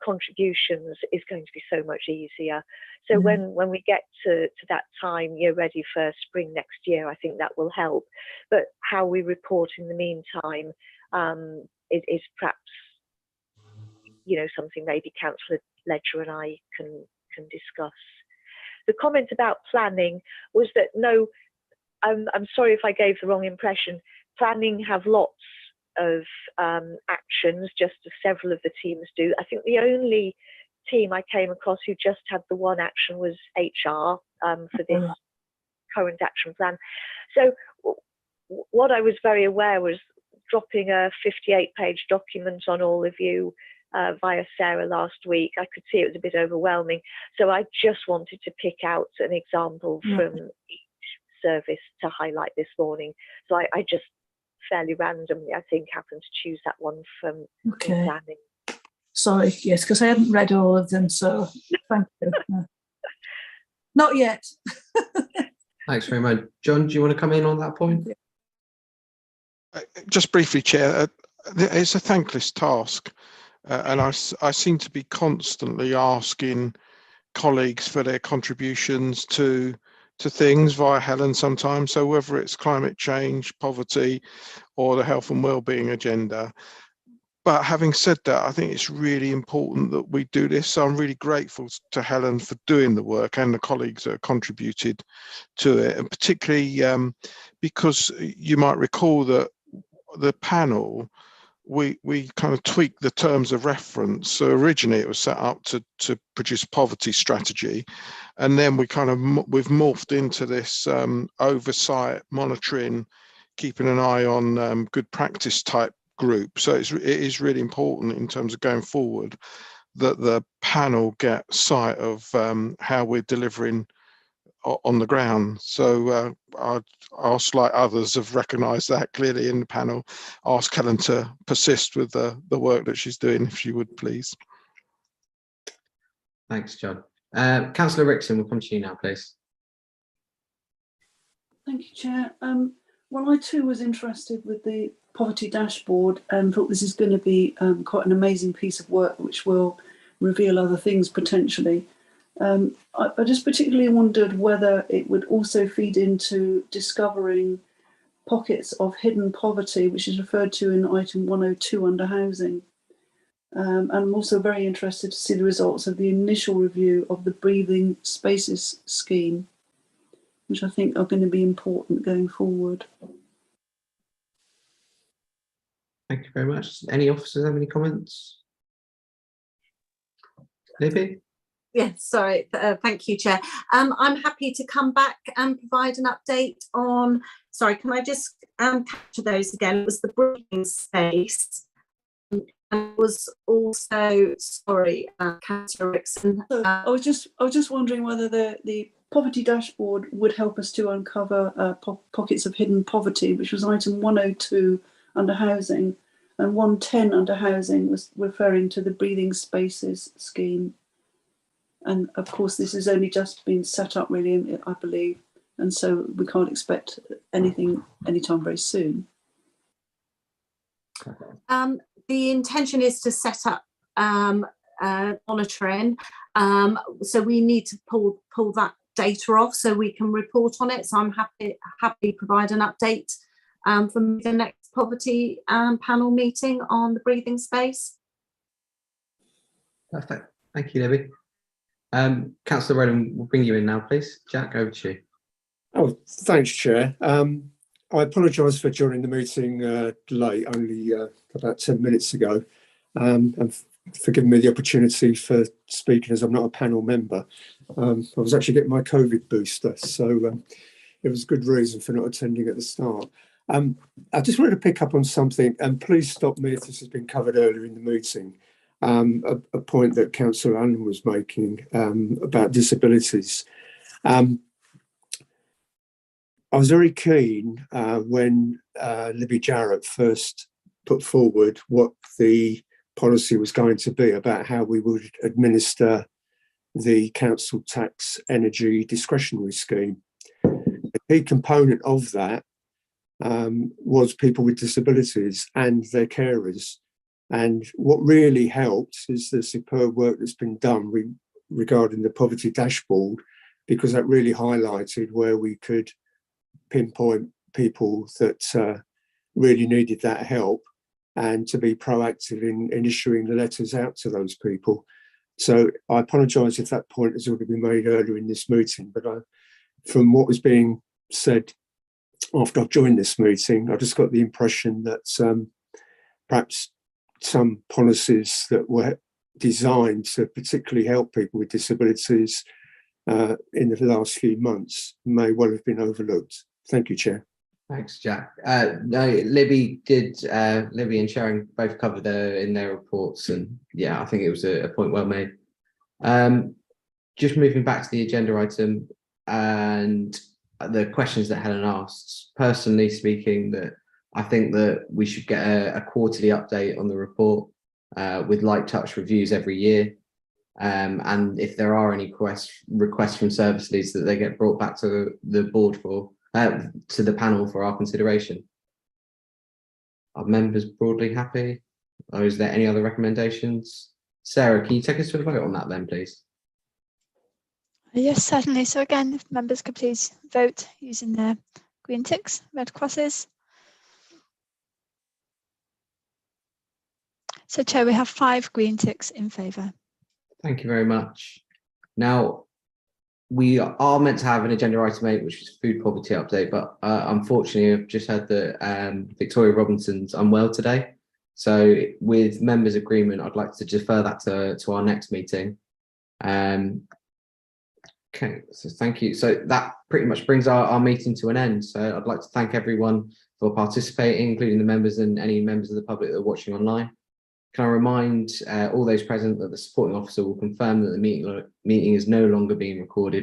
contributions is going to be so much easier. So when we get to that time, you're ready for spring next year, I think that will help. But how we report in the meantime is perhaps something maybe Councillor Ledger and I can discuss. The comment about planning was that no, I'm sorry if I gave the wrong impression. Planning have lots of actions, just as several of the teams do. I think the only team I came across who just had the one action was HR for this current action plan. So what I was very aware was dropping a 58-page document on all of you via Sarah last week. I could see it was a bit overwhelming. So I just wanted to pick out an example from each service to highlight this morning. So I just fairly randomly, I think, happened to choose that one from planning. Sorry, yes, because I hadn't read all of them, so thank you. Not yet. Thanks very much. John, do you want to come in on that point? Just briefly, Chair, it's a thankless task, and I seem to be constantly asking colleagues for their contributions to things via Helen sometimes. So whether it's climate change, poverty, or the health and wellbeing agenda. But having said that, I think it's really important that we do this. So I'm really grateful to Helen for doing the work and the colleagues that have contributed to it, and particularly because you might recall that the panel, we kind of tweaked the terms of reference. So originally it was set up to produce a poverty strategy, and then we've morphed into this oversight, monitoring, keeping an eye on good practice type group. So it is really important in terms of going forward that the panel get sight of how we're delivering on the ground. So I'd ask, like others have recognised that clearly in the panel, ask Helen to persist with the work that she's doing, if she would, please. Thanks, John. Councillor Rickson, we'll come to you now, please. Thank you, Chair. Well, I too was interested with the poverty dashboard and thought this is going to be quite an amazing piece of work which will reveal other things potentially. I just particularly wondered whether it would also feed into discovering pockets of hidden poverty, which is referred to in item 102 under housing. And I'm also very interested to see the results of the initial review of the breathing spaces scheme, which I think are going to be important going forward. Thank you very much. Any officers have any comments? Libby? Yes, sorry. Thank you, Chair. I'm happy to come back and provide an update on, sorry, can I just capture those again? It was the breathing space. And was also, sorry, Councillor Rickson. I was just wondering whether the poverty dashboard would help us to uncover pockets of hidden poverty, which was item 102 under housing, and 110 under housing was referring to the breathing spaces scheme. And of course, this has only just been set up, really, I believe, and so we can't expect anything anytime very soon. The intention is to set up monitoring, so we need to pull that data off so we can report on it. So I'm happy to provide an update from the next poverty panel meeting on the breathing space. Perfect. Thank you, Libby. Councillor Roland, we'll bring you in now, please. Jack, over to you. Oh, thanks, Chair. I apologise for joining the meeting late, only about 10 minutes ago, and for giving me the opportunity for speaking, as I'm not a panel member. I was actually getting my COVID booster, so it was a good reason for not attending at the start. I just wanted to pick up on something, and please stop me if this has been covered earlier in the meeting, a point that Councillor Allen was making about disabilities. I was very keen when Libby Jarrett first put forward what the policy was going to be about how we would administer the council tax energy discretionary scheme. A key component of that was people with disabilities and their carers. And what really helped is the superb work that's been done regarding the poverty dashboard, because that really highlighted where we could pinpoint people that really needed that help, and to be proactive in issuing the letters out to those people. So I apologise if that point has already been made earlier in this meeting, but from what was being said after I've joined this meeting, I just got the impression that perhaps some policies that were designed to particularly help people with disabilities in the last few months may well have been overlooked. Thank you, Chair. Thanks, Jack. No, Libby and Sharon both covered in their reports, and yeah, I think it was a point well made. Just moving back to the agenda item and the questions that Helen asked. Personally speaking, that I think that we should get a quarterly update on the report with light touch reviews every year. And if there are any requests from service leads, that they get brought back to the board to the panel for our consideration. Are members broadly happy? Or is there any other recommendations? Sarah, can you take us to a vote on that then, please? Yes, certainly. So again, if members could please vote using their green ticks, red crosses. So Chair, we have 5 green ticks in favour. Thank you very much. Now, we are meant to have an agenda item 8, which is food poverty update, but unfortunately, I've just heard that Victoria Robinson's unwell today. So with members' agreement, I'd like to defer that to our next meeting. Okay, so thank you. So that pretty much brings our meeting to an end. So I'd like to thank everyone for participating, including the members and any members of the public that are watching online. Can I remind all those present that the supporting officer will confirm that the meeting is no longer being recorded